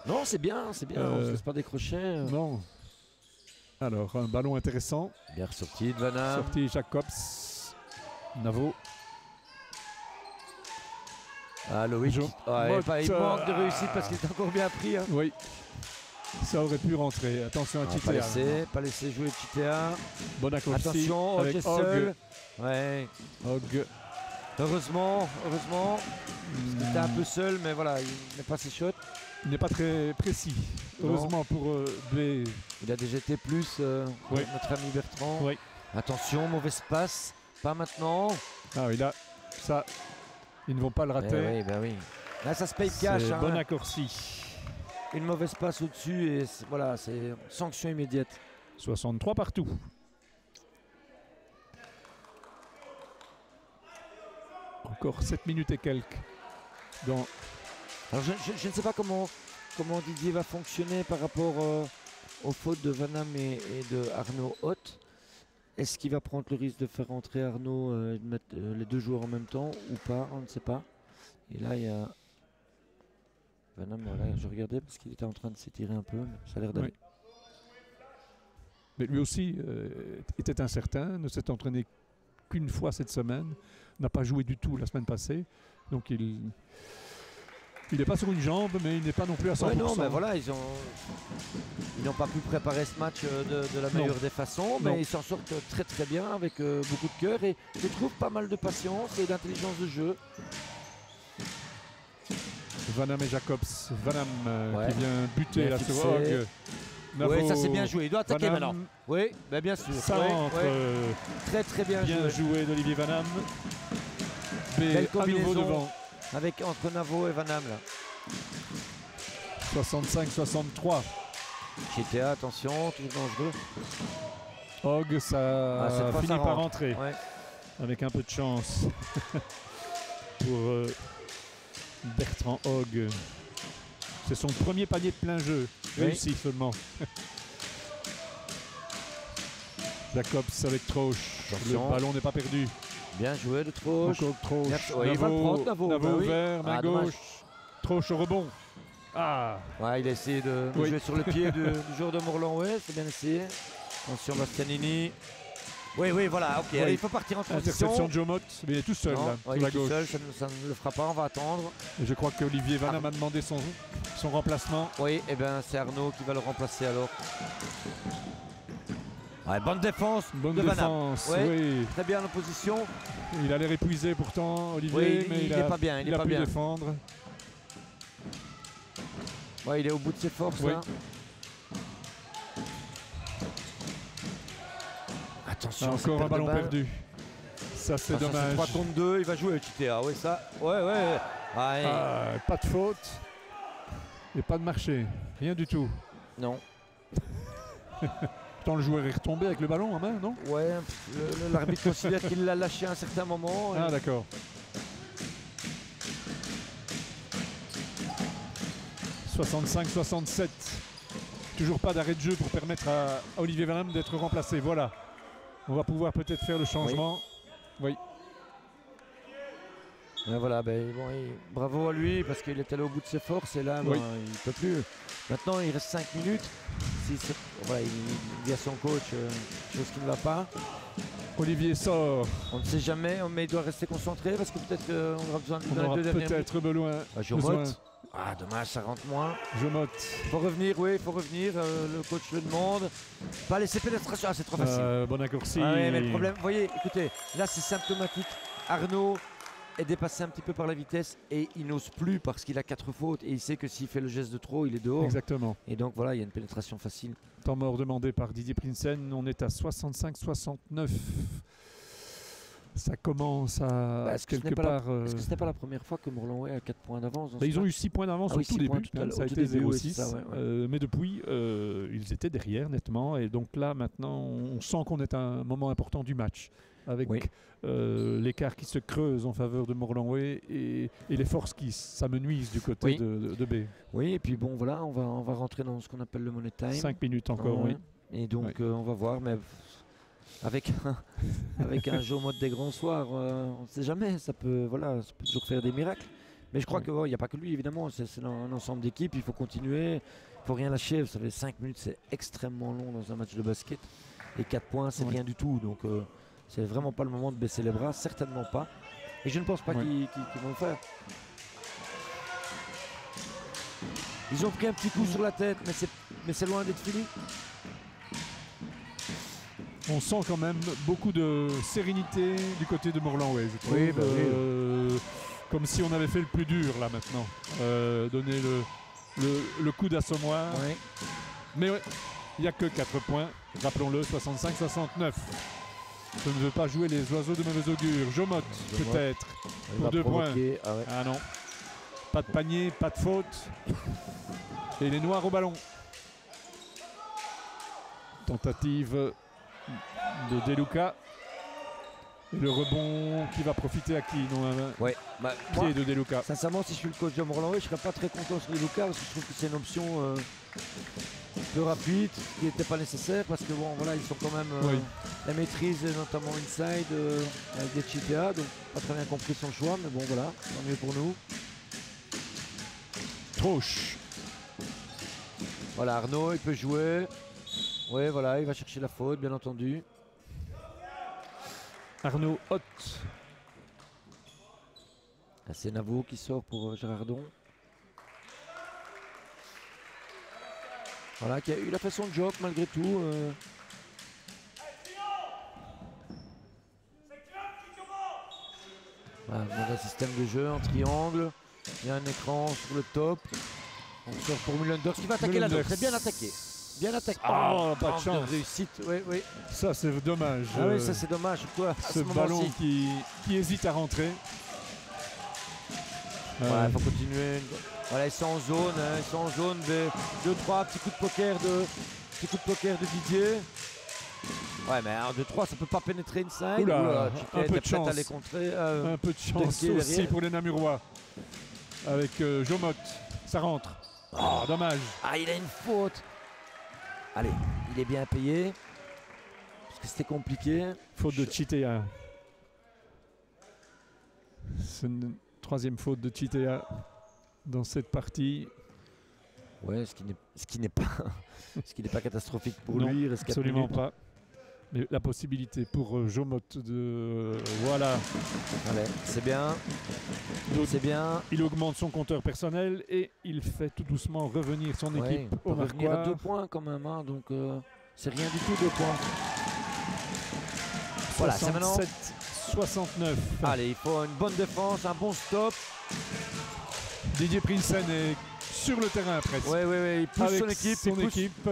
Non, c'est bien, c'est bien. On ne se laisse pas décrocher. Non. Alors, un ballon intéressant. Bien ressorti de Vanham. Sorti Jacobs. Navo. Ah, Loïc. Jo- Ouais, Mott, il manque de réussite parce qu'il est encore bien pris. Hein. Oui. Ça aurait pu rentrer. Attention à Pas Chitea. pas laisser jouer Chitea. Bon accord. Attention, avec Hogg est Hogg. seul. Ouais. Hogg. Heureusement. Il était un peu seul, mais voilà, il n'est pas ses shots. Il n'est pas très précis. Non. Heureusement pour B. Il a déjà été plus, Oui. notre ami Bertrand. Oui. Attention, mauvaise passe. Pas maintenant. Ah oui, là, ça, ils ne vont pas le rater. Oui, bah oui. Là, ça se paye cash. C'est Hein. bon accorci. Une mauvaise passe au-dessus et voilà, c'est sanction immédiate. 63 partout. Encore 7 minutes et quelques. Dans... Alors, je ne sais pas comment Didier va fonctionner par rapport aux fautes de Vanham et de Arnaud Hoth. Est-ce qu'il va prendre le risque de faire rentrer Arnaud et de mettre les deux joueurs en même temps ou pas? On ne sait pas. Et là, il y a Vanham, voilà, je regardais parce qu'il était en train de s'étirer un peu, mais ça a l'air d'aller. Oui. Mais lui aussi était incertain, ne s'est entraîné qu'une fois cette semaine, n'a pas joué du tout la semaine passée. Donc il n'est pas sur une jambe, mais il n'est pas non plus à 100%. Ouais, non, mais voilà, ils n'ont pas pu préparer ce match de la meilleure des façons, mais Non. ils s'en sortent très très bien avec beaucoup de cœur et je trouve pas mal de patience et d'intelligence de jeu. Vanham et Jacobs. Vanham Ouais. qui vient buter Bien là fixé. sur Hogg. Oui, ça c'est bien joué. Il doit attaquer Vanham, maintenant. Oui, bah bien sûr. Centre, Ouais. Très très bien, bien joué. joué d'Olivier Vanham. B Belle à nouveau combinaison. devant. Avec entre Navo et Vanham là. 65-63. Chitea, attention, toujours dangereux. Hogg, ça Cette fois, finit ça par rentre. rentrer. Ouais. Avec un peu de chance pour Bertrand Hogg. C'est son premier panier de plein jeu. Oui. Réussi seulement. Jacobs avec Troche. Attention. Le ballon n'est pas perdu. Bien joué de Troche. Encore Troche. Merci. Ouais, il va le prendre, Navo. Bah oui. ouvert, main Ah, dommage. gauche. Troche au rebond. Ah, Ouais, il a essayé de Oui. jouer sur le pied du joueur de Morlanway, c'est bien essayé. Attention Bastianini. Oui, voilà, ok. Oui. Allez, il faut partir en transition. interception de Joe Mott. Mais il est tout seul Non, là, ouais, sur il la est tout gauche. seul, ça ne le fera pas, on va attendre. Et je crois qu'Olivier Vanham a demandé son remplacement. Oui, et bien c'est Arnaud qui va le remplacer alors. Ouais, bonne défense Bonne de Vanham. défense, Ouais. oui. Très bien l'opposition. Il a l'air épuisé pourtant, Olivier, Oui, mais il a, est pas bien, il est a pas pu bien. défendre. Ouais, il est au bout de ses forces. Oui. Hein. Attention, Encore cette un perte de ballon balle. perdu. Ça c'est Ah, ça, dommage. 3 contre 2, il va jouer Chitea. Oui, ça. Ouais. Ouais. Ah, pas de faute. Et pas de marché. Rien du tout. Non. Pourtant le joueur est retombé avec le ballon en main, non? Ouais, l'arbitre considère qu'il l'a lâché à un certain moment. Ah d'accord. 65-67. Toujours pas d'arrêt de jeu pour permettre à Olivier Vanham d'être remplacé. Voilà. On va pouvoir peut-être faire le changement. Oui. Ouais, voilà, bravo à lui parce qu'il est allé au bout de ses forces et là, Oui. il ne peut plus. Maintenant, il reste 5 minutes. Voilà, il dit à son coach chose qui ne va pas. Olivier sort. On ne sait jamais, mais il doit rester concentré parce que peut-être qu'on aura besoin de On dans les aura 2 dernières minutes. peut-être besoin. Jomot. Ah, dommage, ça rentre moins. Jomot. Faut revenir, oui, faut revenir. Le coach le demande. Pas laisser pénétration. Ah, c'est trop facile. Bon accorci. Ah oui, mais le problème, vous voyez, écoutez, là c'est symptomatique. Arnaud est dépassé un petit peu par la vitesse et il n'ose plus parce qu'il a 4 fautes et il sait que s'il fait le geste de trop, il est dehors. Exactement. Et donc voilà, il y a une pénétration facile. Temps mort demandé par Didier Prinsen. On est à 65-69. Ça commence à Est-ce que quelque part. Est-ce que ce n'est pas la première fois que Morlanway a 4 points d'avance dans ce Ils ont match eu 6 points d'avance Ah au oui, tout 6 points début. tout à l'heure, Ça a au tout été début, oui, 0-6. c'est ça, ouais. Mais depuis, ils étaient derrière nettement. Et donc là, maintenant, on sent qu'on est à un moment important du match. Avec Oui. l'écart qui se creuse en faveur de Morlanway et les forces qui s'amenuisent du côté Oui. de B. Oui, et puis bon, voilà, on va rentrer dans ce qu'on appelle le money time. 5 minutes encore, Ouais. oui. Et donc, Oui. on va voir, mais avec un jeu au mode des grands soirs, on ne sait jamais, ça peut toujours faire des miracles. Mais je crois qu'il n'y a pas que lui, évidemment. C'est un ensemble d'équipes. Il faut continuer. Il ne faut rien lâcher. Vous savez, 5 minutes, c'est extrêmement long dans un match de basket. Et 4 points, c'est rien du tout. Donc, c'est vraiment pas le moment de baisser les bras. Certainement pas. Et je ne pense pas qu'ils vont le faire. Ils ont pris un petit coup sur la tête, mais c'est loin d'être fini. On sent quand même beaucoup de sérénité du côté de Morlan-Way, je trouve. Oui. Comme si on avait fait le plus dur là maintenant. Donner le coup d'assommoir. Oui. Mais il n'y a que 4 points. Rappelons-le, 65-69. Je ne veux pas jouer les oiseaux de mauvais augure. Jomot, peut-être, pour 2 points. Ah non. Pas de panier, pas de faute. Et les Noirs au ballon. Tentative de Deluca. Et le rebond qui va profiter à qui? Pied de Deluca. Sincèrement, si je suis le coach de Morlan-Way, je ne serais pas très content sur Deluca parce que je trouve que c'est une option peu rapide qui n'était pas nécessaire parce que bon, voilà, ils sont quand même la maîtrise, notamment inside avec des Chitea, donc pas très bien compris son choix, mais bon voilà, tant mieux pour nous. Troche. Voilà, Arnaud, il peut jouer. Oui, voilà, il va chercher la faute, bien entendu. Arnaud Hott. C'est Navo qui sort pour Gérardon. Voilà, il a fait son job malgré tout. Voilà, on a un système de jeu en triangle. Il y a un écran sur le top. On sort pour Mulenders qui va attaquer la note. C'est bien attaqué. Bien attaqué. Ah, pas de chance. Réussite. Oui. Ça, c'est dommage. Ah oui, ça c'est dommage. Quoi, ce ballon qui hésite à rentrer. Il faut continuer. Voilà, ils sont en zone. Ils sont en zone. 2-3 petits coups de poker de Didier. Ouais, mais 1-2-3, ça peut pas pénétrer inside. Oula, un peu de chance. À les contrer, un peu de chance aussi pour les Namurois. Avec Jomot. Ça rentre. Oh, dommage. Ah, il a une faute. Allez, il est bien payé. Parce que c'était compliqué. Faute de Chitea. C'est une 3e faute de Chitea dans cette partie. Ouais, ce qui n'est pas catastrophique pour non, lui. Il reste 4 absolument minutes. pas. Mais la possibilité pour Jomot de... voilà. Allez, c'est bien. C'est bien. Il augmente son compteur personnel et il fait tout doucement revenir son équipe au revenir à marquoir. 2 points quand même. Hein, donc c'est rien du tout 2 points. Voilà, c'est maintenant. 69. Allez, il faut une bonne défense, un bon stop. Didier Prinsen est sur le terrain presque. Oui, il pousse avec son équipe. Son équipe.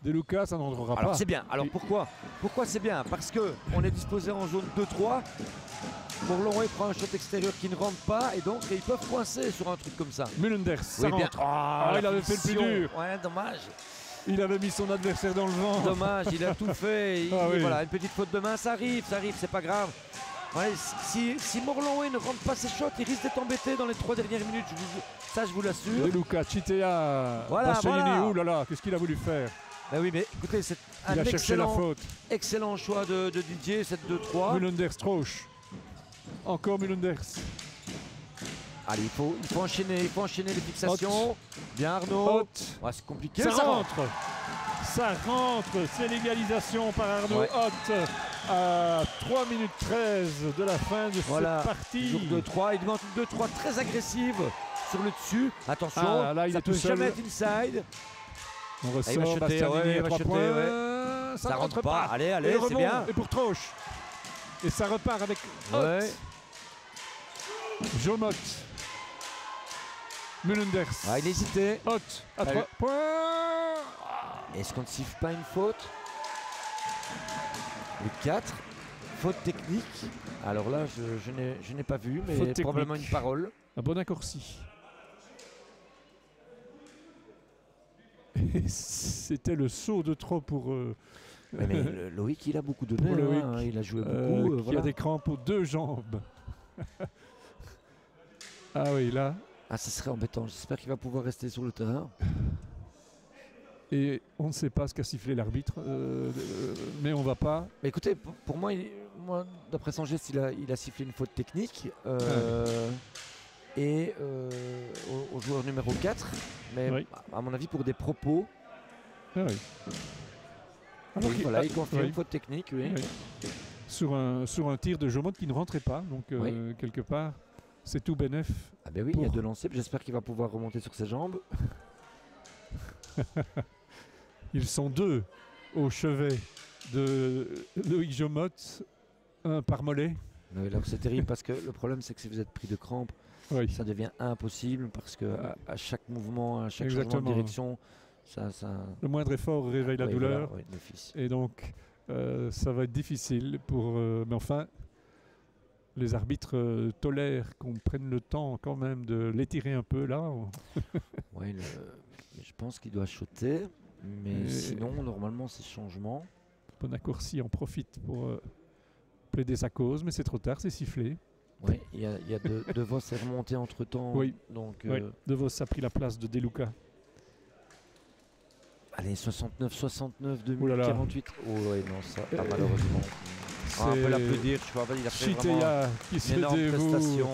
Deluca, ça n'entrera pas. Alors c'est bien. Alors pourquoi c'est bien? Parce qu'on est disposé en zone 2-3. Morlan-Way prend un shot extérieur qui ne rentre pas et donc ils peuvent coincer sur un truc comme ça. Mulenders, ça rentre. Il avait fait le plus dur. Ouais, dommage. Il avait mis son adversaire dans le vent. Dommage, il a tout fait. Voilà, une petite faute de main, ça arrive, c'est pas grave. Ouais, si Morlan-Way ne rentre pas ses shots, il risque d'être embêté dans les 3 dernières minutes. Ça, je vous l'assure. Deluca, Chitea, Bastianini, oulala, qu'est-ce qu'il a voulu faire? Ben oui, mais écoutez, c'est un excellent choix de Didier, cette 2-3. Mulenders, Troche. Encore Mulenders. Allez, il faut enchaîner les fixations. Hot. Bien Arnaud. Ouais, c'est compliqué. Ça rentre. Ça rentre. C'est l'égalisation par Arnaud Hott à 3 minutes 13 de la fin de cette partie. 2-3. Il demande une 2-3 très agressive sur le dessus. Attention, là, il ça est peut tout seul. jamais être inside. On ressort, Bastianini à 3 points. Ça rentre pas. Allez, c'est bien. Et pour Troche. Et ça repart avec Hott. Jomot. Mulenders. Il hésitait. Hott à 3 points. Est-ce qu'on ne siffle pas une faute? Le 4. Faute technique. Alors là, je n'ai pas vu, mais probablement une parole. Un bon accorci. C'était le saut de trop pour... mais Loïc, il a beaucoup donné. Il a joué beaucoup. Qui a des crampes aux 2 jambes. Ah oui, là... ça serait embêtant. J'espère qu'il va pouvoir rester sur le terrain. Et on ne sait pas ce qu'a sifflé l'arbitre, mais on va pas... Mais écoutez, pour moi, d'après son geste, il a sifflé une faute technique. et au joueur numéro 4. Mais Oui. à mon avis, pour des propos. Ah oui. Et voilà, il confirme oui. faute technique, oui. Oui. Sur un tir de Jomot qui ne rentrait pas. Donc, Oui. quelque part, c'est tout bénef. Ah ben oui, Pour- il y a 2 lancers. J'espère qu'il va pouvoir remonter sur ses jambes. Ils sont 2 au chevet de Loïc Jomot, un par mollet. Oui, alors c'est terrible parce que le problème, c'est que si vous êtes pris de crampes, Oui. ça devient impossible parce que à chaque mouvement, à chaque changement de Exactement. direction, ça Le moindre effort réveille la oui, douleur. voilà, oui, d'office. Et donc, ça va être difficile pour. Mais enfin, les arbitres tolèrent qu'on prenne le temps quand même de l'étirer un peu là. Ouais, mais je pense qu'il doit shotter, mais Et- sinon, normalement, c'est changement. Bonacorsi en profite pour plaider sa cause, mais c'est trop tard, c'est sifflé. Oui, il y a De Vos est remonté entre temps. Oui. Donc, Oui. De Vos a pris la place de Deluca. allez, 69, Ouh là là. 2048. Oh, ouais, non, ça, malheureusement. On peut l'applaudir, je crois. Il a fait vraiment Chitea qui se une énorme dévoue prestation.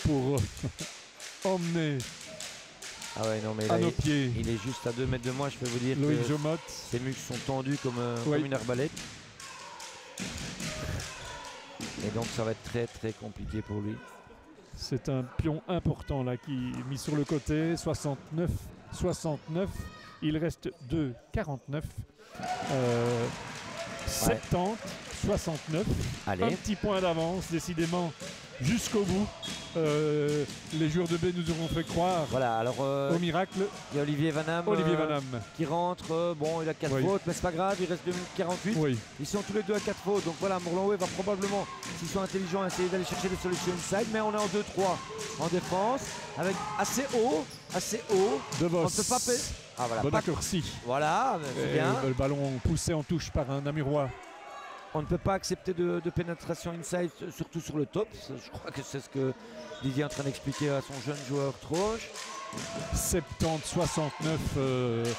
pour emmener Ah ouais, non, mais à là, nos pieds il est juste à 2 mètres de moi. Je peux vous dire Loïc que Jomot. ses muscles sont tendus comme Oui. une arbalète. Et donc, ça va être très, très compliqué pour lui. C'est un pion important là qui est mis sur le côté. 69. Il reste 2,49. 70, 69. Allez. Un petit point d'avance, décidément, jusqu'au bout. Les joueurs de B nous auront fait croire Voilà, alors au miracle. il y a Olivier Vanham Olivier Vanham. qui rentre. Bon, il a 4 Oui. fautes, mais c'est pas grave, il reste 2 minutes 48. Oui, Ils sont tous les deux à 4 fautes. Donc voilà, Morlanway va probablement, s'ils sont intelligents, essayer d'aller chercher des solutions inside. Mais on est en 2-3 en défense, avec assez haut. De Vos. On ne peut pas payer. Ah voilà, pas- Bonacorsi. voilà, c'est Et bien. le ballon poussé en touche par un Namurois. On ne peut pas accepter de pénétration inside, surtout sur le top. Je crois que c'est ce que Didier est en train d'expliquer à son jeune joueur Troche. 70-69.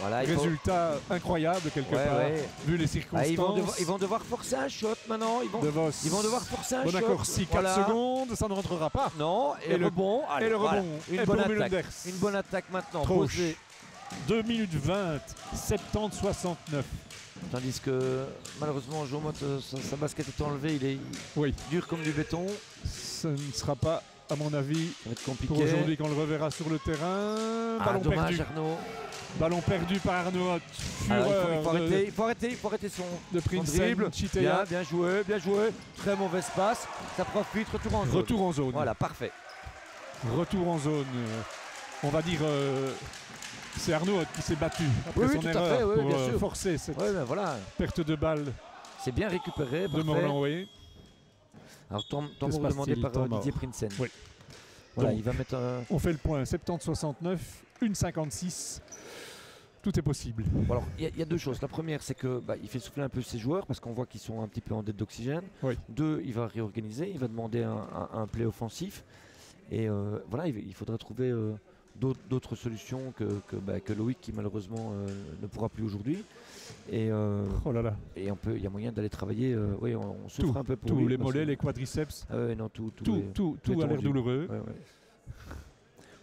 Voilà, il faut- Résultat incroyable quelque Ouais, part, ouais. vu les Ah, circonstances. ils vont devoir forcer un shot maintenant. De Vos. Ils vont devoir forcer un shot. Bonacorsi, 4 Voilà. secondes, ça ne rentrera pas. Non, et, Et le- rebond. Allez, Et le voilà. rebond Une est bonne pour attaque. Mulenders. Une bonne attaque maintenant. Troche. Posée. 2 minutes 20, 70-69. Tandis que malheureusement Jomot, sa basket est enlevée, il est Oui, dur comme du béton. ce ne sera pas, à mon avis, Ça va être compliqué. pour aujourd'hui qu'on le reverra sur le terrain. Ah, Ballon dommage perdu. Arnaud. Ballon perdu par Arnaud. Alors, Fureur il faut arrêter son de son Prince dribble. Chitea. Bien joué. Très mauvaise passe. Ça profite, retour en zone. Retour en zone. Voilà, parfait. Retour en zone. On va dire, c'est Arnaud qui s'est battu après Oui, oui, son tout à erreur fait, oui, pour bien sûr. forcer cette Ouais, ben voilà. perte de balle C'est bien récupéré. de Parfait. Morlanway. Alors, temps Que se demandé passe-t-il? par Temps mort. Didier Prinsen. Oui. Voilà, Donc, il va mettre On fait le point. 70-69, 1,56. Tout est possible. Bon, alors, il y a 2 choses. La première, c'est que il fait souffler un peu ses joueurs parce qu'on voit qu'ils sont un petit peu en dette d'oxygène. Oui. 2, il va réorganiser, il va demander un play offensif. Et voilà, il faudra trouver d'autres solutions que Loïc qui malheureusement ne pourra plus aujourd'hui. Et Oh là là. il y a moyen d'aller travailler. Oui, on souffre un peu pour Tous lui les parce mollets, que- les quadriceps, Ah ouais, non, tout tout est a l'air tendu. douloureux. Ouais, ouais.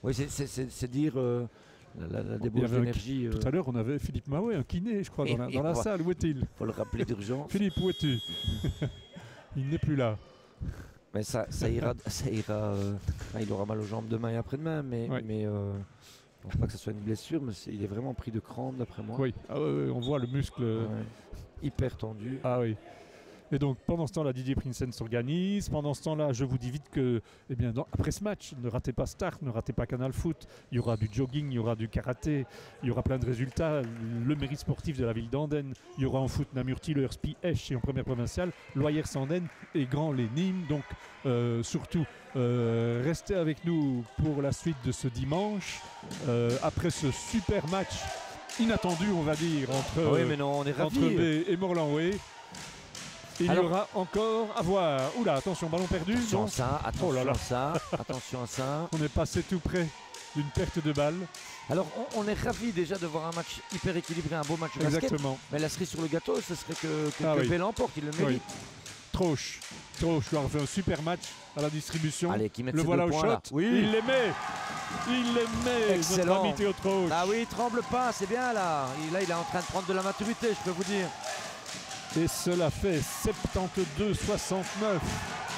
Oui, c'est dire la débauche avait un- d'énergie. Tout à l'heure, on avait Philippe Mahoué, un kiné, je crois, Et- dans et la voilà. salle. Où est-il? faut le rappeler d'urgence. Philippe, où es-tu? Il n'est plus là. Mais ça ira. Il aura mal aux jambes demain et après-demain, mais Ouais. je pense pas que ce soit une blessure, mais il est vraiment pris de crampes d'après moi. Oui, ah ouais, on voit le muscle. Ouais. Hyper tendu. Ah oui. Et donc pendant ce temps-là, Didier Prinsen s'organise. Pendant ce temps-là, je vous dis vite que, eh bien, après ce match, ne ratez pas Start, ne ratez pas Canal Foot. Il y aura du jogging, il y aura du karaté, il y aura plein de résultats. Le mérite sportif de la ville d'Andenne. Il y aura en foot Namur-Tilleur, Spi, Esch et en première provinciale, Loyers-Andenne et Grand-les-Nîmes. Donc surtout, restez avec nous pour la suite de ce dimanche. Après ce super match inattendu, on va dire, entre, Oui, mais non, on est entre ravis. B et Morlanway. Il Alors- y aura encore à voir. Oula, attention, ballon perdu. Attention Non, à ça, attention Oh là là. à ça, attention à ça. on est passé tout près d'une perte de balle. Alors, on est ravis déjà de voir un match hyper équilibré, un beau match de basket. Exactement. Mais la cerise sur le gâteau, ce serait que Ah oui. B l'emporte, il le mérite. Troche Troche lui a fait un super match à la distribution. Allez, qui met Le ses voilà deux au points, shot. là. Oui. Il les met. Il les met. Excellent. Notre ami Théo Troche. Ah oui, il tremble pas, c'est bien là. Là, il est en train de prendre de la maturité, je peux vous dire. Et cela fait 72-69.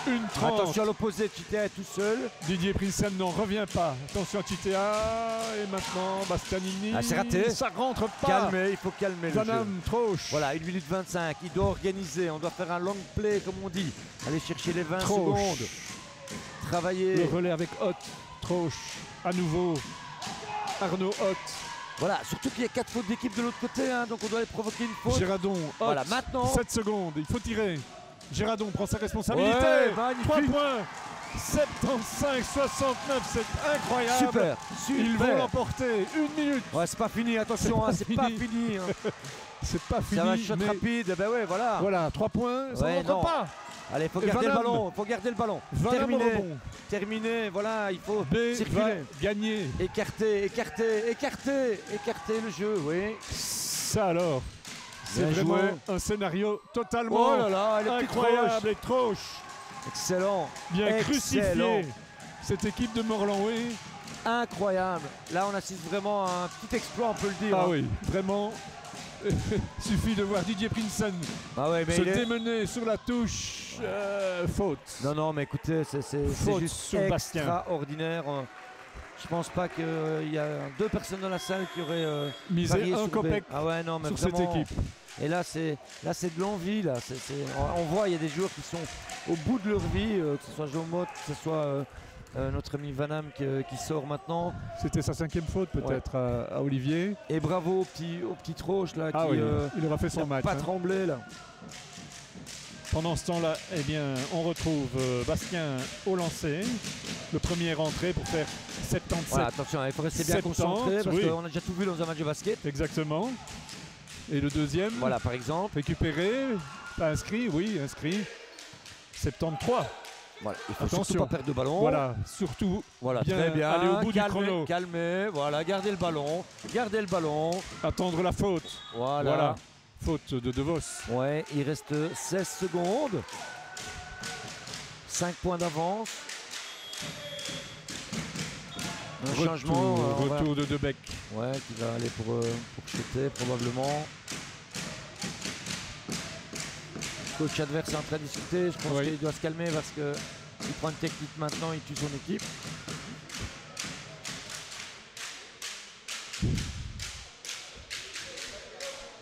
Une 30. Attention à l'opposé, Chitea est tout seul. Didier Prinsen n'en revient pas. Attention à Chitea. Et maintenant, Bastianini. Ah, c'est raté. Ça rentre pas. Calmez, il faut calmer le jeu. Vanham, Troche. Voilà, 1 minute 25. Il doit organiser, on doit faire un long play comme on dit. Aller chercher les 20 Troche. secondes. Travailler. Le relais avec Hott. Troche. À nouveau. Arnaud Hott. Voilà, surtout qu'il y a 4 fautes d'équipe de l'autre côté, hein, donc on doit aller provoquer une faute. Gérardon. Hott. Voilà, maintenant. 7 secondes. Il faut tirer. Gérardon prend sa responsabilité. Ouais, 3 magnifique. points. 75-69. C'est incroyable. Super, Ils vont super. l'emporter. 1 minute. Ouais, c'est pas fini, attention, C'est c'est pas pas fini. fini. Hein. C'est pas C'est un fini. shot mais rapide, ben ouais, voilà. voilà, 3 points. Ça Ouais, rentre non. pas. Allez, faut Et garder le Vanham. ballon, faut garder le ballon. Vanham au Terminé, rebond. terminé, voilà, il faut B va circuler. gagner. Écarter, écarter, écarter, écarter le jeu, oui. Ça alors. C'est Bien vraiment joué. un scénario totalement Oh là là, les petits incroyable. croches. Et Troche, Excellent, bien Excellent. crucifié. Cette équipe de Morlanway. incroyable. Là, on assiste vraiment à un petit exploit, on peut le dire. Ah hein. oui, vraiment. Suffit de voir Didier Prinsen Ah ouais, mais se il est- démener sur la touche. Faute. Non, non, mais écoutez, c'est Faute juste sur Bastien. extraordinaire. Je pense pas qu'il y a 2 personnes dans la salle qui auraient Miser parié un sur copec Ah ouais, non, mais sur cette vraiment. équipe. Et là, c'est de l'envie. Là, on voit, il y a des joueurs qui sont au bout de leur vie, que ce soit Jomot, que ce soit notre ami Vanham qui sort maintenant. C'était sa 5e faute peut-être à Olivier. Et bravo au petit Troche là, Ah qui oui, il aura fait n'a son match. pas hein. tremblé là. Pendant ce temps-là, eh bien, on retrouve Bastien au lancer. Le premier rentré pour faire 77. Voilà, attention, il faut rester bien 70, concentré parce oui. qu'on a déjà tout vu dans un match de basket. Exactement. Et le deuxième, Voilà, par exemple. récupéré, pas inscrit, oui, inscrit. 73. Voilà, il faut Attention. surtout pas perdre de ballon. Voilà, surtout Voilà, bien très bien. aller au bout du Calmez, chrono. calmez, voilà, gardez le ballon. Gardez le ballon. attendre la faute. Voilà. Voilà. Faute de De Vos. Ouais, il reste 16 secondes. 5 points d'avance. Un changement. on va- Retour de Debec. Ouais, qui va aller pour shooter probablement. Coach adverse est en train de discuter. Je pense Oui. qu'il doit se calmer parce que il prend une technique maintenant, il tue son équipe.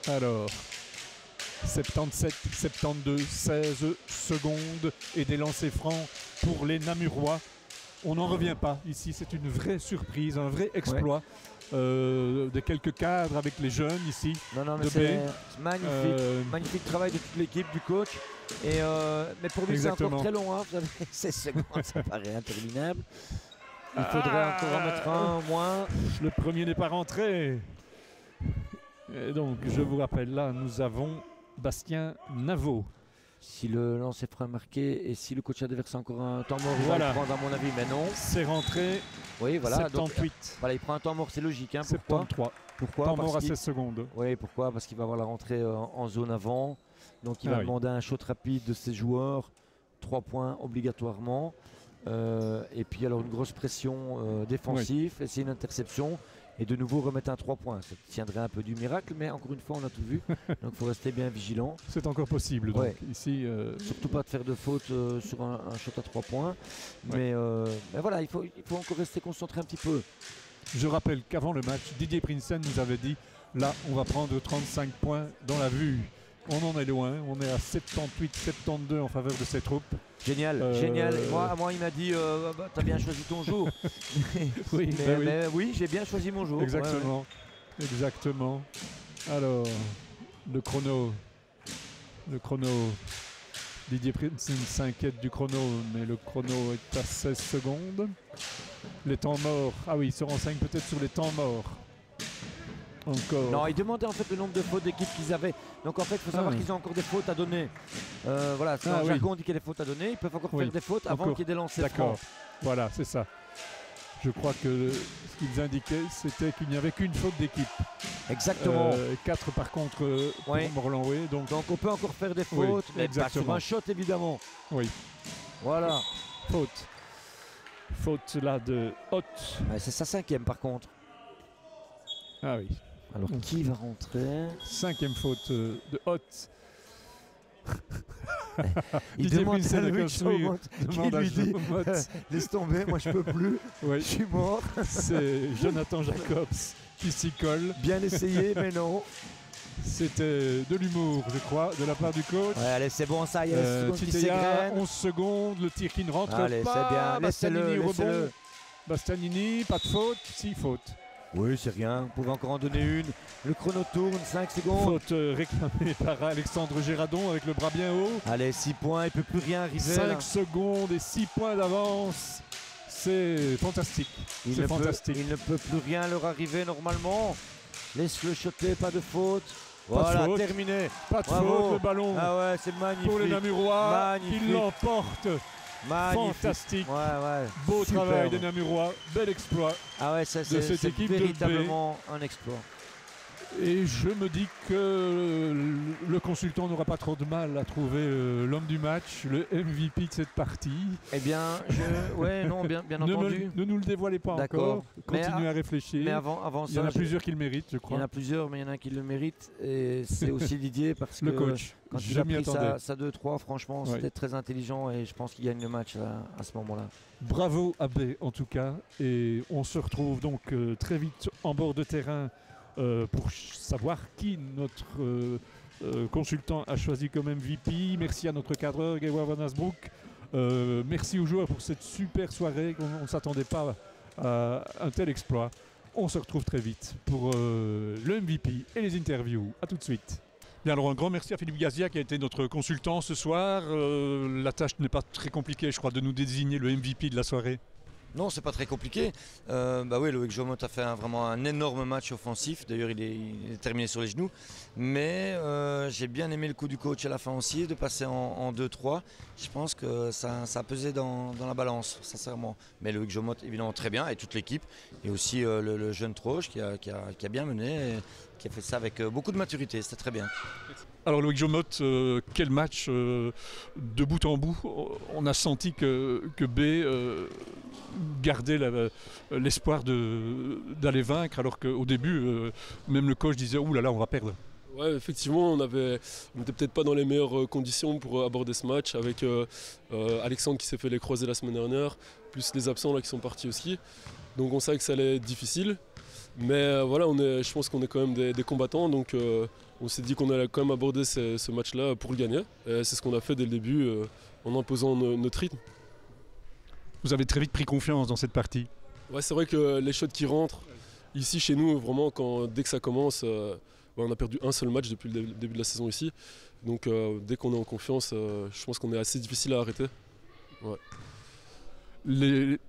Alors, 77, 72, 16 secondes et des lancers francs pour les Namurois. On n'en revient pas ici, c'est une vraie surprise, un vrai exploit. Des quelques cadres avec les jeunes ici. Non, non, mais De c'est B. magnifique. Magnifique travail de toute l'équipe, du coach. Et mais pour lui, c'est Exactement. encore très long. Hein. Vous savez, 16 secondes, ça paraît interminable. Il faudrait encore en mettre un au moins. Le premier n'est pas rentré. Et donc, je vous rappelle, là, nous avons Bastien Navot. Si le lancer franc est marqué et si le coach adverse a encore un temps mort, il va Voilà. le prendre à mon avis, mais non. C'est rentré, Oui, voilà. Donc, 78, voilà, il prend un temps mort, c'est logique. Hein. Pourquoi 73. Pourquoi Temps Parce mort à qu'il- 16 secondes. Oui, pourquoi Parce qu'il va avoir la rentrée en zone avant. Donc il Ah va oui. demander un shot rapide de ses joueurs. 3 points obligatoirement. Et puis alors une grosse pression défensive. Essayer une interception. Et de nouveau remettre un 3 points. Ça tiendrait un peu du miracle, mais encore une fois, on a tout vu. Donc il faut rester bien vigilant. C'est encore possible. Donc, Ouais. ici, Surtout pas de faire de faute sur un shot à 3 points. Ouais. Mais voilà, il faut encore rester concentré un petit peu. je rappelle qu'avant le match, Didier Prinsen nous avait dit là, on va prendre 35 points dans la vue. On en est loin, on est à 78-72 en faveur de ses troupes. Génial, génial. Et moi, il m'a dit t'as bien choisi ton jour. Oui, mais oui, j'ai bien choisi mon jour. Ouais, ouais. exactement. Exactement. Alors, le chrono. Didier Prinsen s'inquiète du chrono, mais le chrono est à 16 secondes. Les temps morts. Ah oui, il se renseigne peut-être sur les temps morts. Encore. Non, il demandait en fait le nombre de fautes d'équipe qu'ils avaient. Donc en fait, il faut savoir Ah. qu'ils ont encore des fautes à donner. Voilà, dans Ah le oui. jargon, on dit qu'il y a des fautes à donner. Ils peuvent encore Oui, faire des fautes avant encore. qu'il y ait des lancers D'accord. francs. Voilà, c'est ça. Je crois que ce qu'ils indiquaient, c'était qu'il n'y avait qu'une faute d'équipe. Exactement. 4 par contre pour Oui. Morlanway. Donc Donc on peut encore faire des Oui, fautes, mais pas exactement. sur un shot évidemment. oui, Voilà. faute. Faute là de Hot. Ouais, c'est sa 5e par contre. Ah oui. Alors qui va rentrer? 5e faute de Hot. Il Didier demande Vincent à de Louis construire. Chaumont qui Demande à lui dit Chaumont. laisse tomber, moi je peux plus, je Oui, suis mort. c'est Jonathan Jacobs qui s'y colle. Bien essayé, mais non. C'était de l'humour, je crois, de la part du coach. Ouais, allez, c'est bon, ça y est, 11 secondes qui Titea, s'égrènent. 11 secondes, le tir qui ne rentre Allez, pas. c'est bien, laissez-le, Bastianini, laissez-le. rebond. Bastianini, pas de faute, 6 fautes. Oui, c'est rien, vous pouvez encore en donner une. Le chrono tourne, 5 secondes. Faute réclamée par Alexandre Géradon avec le bras bien haut. Allez, 6 points, il ne peut plus rien arriver. 5 là. secondes et 6 points d'avance. C'est fantastique. Il C'est ne, fantastique. il ne peut plus rien leur arriver normalement. Laisse-le shotter, pas de faute. Pas de Voilà, faute. terminé. Pas de Bravo. faute, le ballon Ah ouais, c'est magnifique. pour les Namurois qui Magnifique. l'emportent. Magnifique. Fantastique. Ouais, ouais. Beau Superbe. travail des Namurois. Bel exploit. Ah ouais, ça, c'est cette c'est équipe de B. véritablement un exploit. Et je me dis que le consultant n'aura pas trop de mal à trouver l'homme du match, le MVP de cette partie. Eh bien, ouais, non, bien entendu. Ne nous le dévoilez pas D'accord. encore. Continuez à réfléchir. Mais avant Il y en ça, a plusieurs qui le méritent, je il y crois. en a plusieurs, mais il y en a un qui le mérite. Et c'est aussi Didier parce Le que coach. quand il Je a m'y pris attendais. sa 2-3, franchement, Ouais. c'était très intelligent et je pense qu'il gagne le match à ce moment-là. Bravo à B en tout cas. Et on se retrouve donc très vite en bord de terrain pour savoir qui notre consultant a choisi comme MVP. Merci à notre cadreur Gewa Van Asbroek. Merci aux joueurs pour cette super soirée. On ne s'attendait pas à un tel exploit. On se retrouve très vite pour le MVP et les interviews. A tout de suite. Bien, alors un grand merci à Philippe Gazia qui a été notre consultant ce soir. La tâche n'est pas très compliquée, je crois, de nous désigner le MVP de la soirée. Non, c'est pas très compliqué. Bah oui, Loïc Jomot a fait vraiment un énorme match offensif. D'ailleurs, il est terminé sur les genoux. Mais j'ai bien aimé le coup du coach à la fin aussi, de passer en 2-3. Je pense que ça a pesé dans la balance, sincèrement. Mais Loïc Jomot, évidemment, très bien, et toute l'équipe. Et aussi le jeune Troche qui a bien mené, et qui a fait ça avec beaucoup de maturité. C'était très bien. Alors Loïc Jomot, quel match de bout en bout. On a senti que B gardait l'espoir d'aller vaincre, alors qu'au début, même le coach disait « Ouh là là, on va perdre ». Ouais, effectivement, on n'était peut-être pas dans les meilleures conditions pour aborder ce match avec Alexandre qui s'est fait les croisés la semaine dernière, plus les absents là qui sont partis aussi. Donc on savait que ça allait être difficile. Mais voilà, je pense qu'on est quand même des combattants, donc on s'est dit qu'on allait quand même aborder ce match-là pour le gagner. Et c'est ce qu'on a fait dès le début en imposant notre rythme. Vous avez très vite pris confiance dans cette partie. Ouais, c'est vrai que les shots qui rentrent ici chez nous, vraiment, dès que ça commence, on a perdu un seul match depuis le début de la saison ici. Donc dès qu'on est en confiance, je pense qu'on est assez difficile à arrêter. Ouais. Les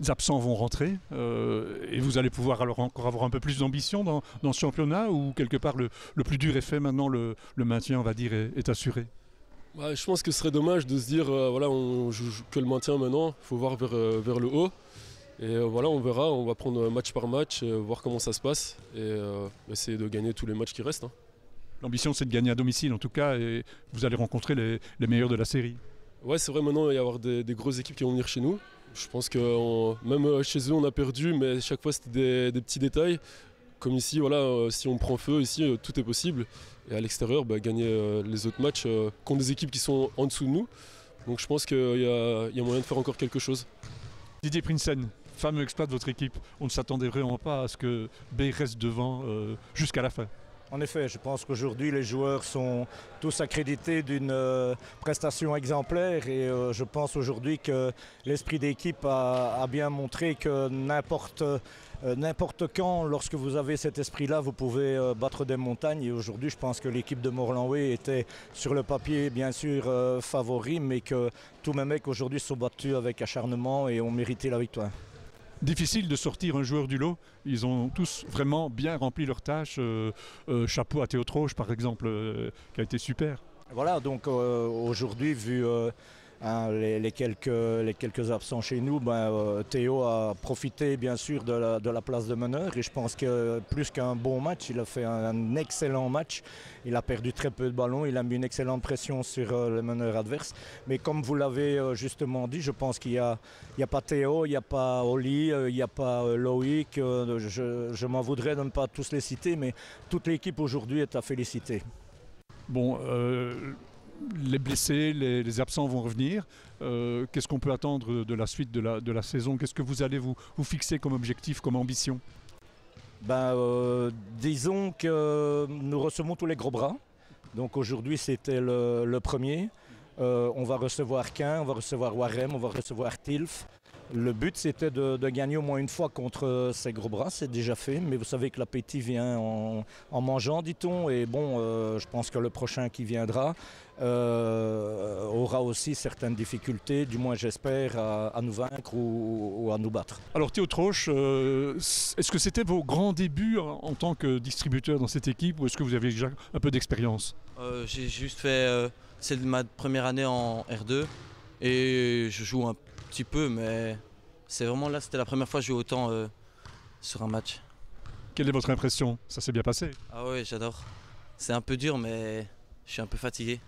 absents vont rentrer et vous allez pouvoir alors encore avoir un peu plus d'ambition dans ce championnat, ou quelque part le plus dur est fait maintenant, le maintien on va dire est assuré. Ouais, je pense que ce serait dommage de se dire voilà, on joue que le maintien maintenant, il faut voir vers le haut. Et voilà, on verra, on va prendre match par match, voir comment ça se passe et essayer de gagner tous les matchs qui restent. Hein. L'ambition c'est de gagner à domicile en tout cas, et vous allez rencontrer les meilleurs de la série. Ouais, c'est vrai, maintenant il va y avoir des grosses équipes qui vont venir chez nous. Je pense que même chez eux on a perdu, mais chaque fois c'était des petits détails. Comme ici, voilà, si on prend feu ici, tout est possible. Et à l'extérieur, gagner les autres matchs contre des équipes qui sont en dessous de nous. Donc je pense qu'il y a moyen de faire encore quelque chose. Didier Prinsen, fameux exploit de votre équipe. On ne s'attendait vraiment pas à ce que B reste devant jusqu'à la fin. En effet, je pense qu'aujourd'hui les joueurs sont tous accrédités d'une prestation exemplaire, et je pense aujourd'hui que l'esprit d'équipe a bien montré que n'importe quand, lorsque vous avez cet esprit-là, vous pouvez battre des montagnes. Et aujourd'hui, je pense que l'équipe de Morlanway était sur le papier bien sûr favori, mais que tous mes mecs aujourd'hui se sont battus avec acharnement et ont mérité la victoire. Difficile de sortir un joueur du lot. Ils ont tous vraiment bien rempli leur tâche. Chapeau à Théo Troche par exemple, qui a été super. Voilà, donc aujourd'hui, vu hein, les quelques absents chez nous, Théo a profité bien sûr de la place de meneur et je pense que plus qu'un bon match, il a fait un excellent match. Il a perdu très peu de ballons, il a mis une excellente pression sur le meneur adverse. Mais comme vous l'avez justement dit, je pense qu'il n'y a pas Théo, il n'y a pas Oli, il n'y a pas Loïc. Je m'en voudrais de ne pas tous les citer, mais toute l'équipe aujourd'hui est à féliciter. Bon, les blessés, les absents vont revenir. Qu'est-ce qu'on peut attendre de la suite de la saison? Qu'est-ce que vous allez vous fixer comme objectif, comme ambition? Disons que nous recevons tous les gros bras. Donc aujourd'hui c'était le premier. On va recevoir Caen, on va recevoir Warem, on va recevoir Tilf. Le but c'était de gagner au moins une fois contre ces gros bras, c'est déjà fait. Mais vous savez que l'appétit vient en mangeant, dit-on. Et bon, je pense que le prochain qui viendra aura aussi certaines difficultés, du moins j'espère, à nous vaincre ou à nous battre. Alors Théo Troche, est-ce que c'était vos grands débuts en tant que distributeur dans cette équipe ou est-ce que vous avez déjà un peu d'expérience? J'ai juste fait, c'est ma première année en R2 et je joue un petit peu, mais c'est vraiment là, c'était la première fois que je joue autant sur un match. Quelle est votre impression? Ça s'est bien passé? Ah ouais, j'adore. C'est un peu dur, mais je suis un peu fatigué.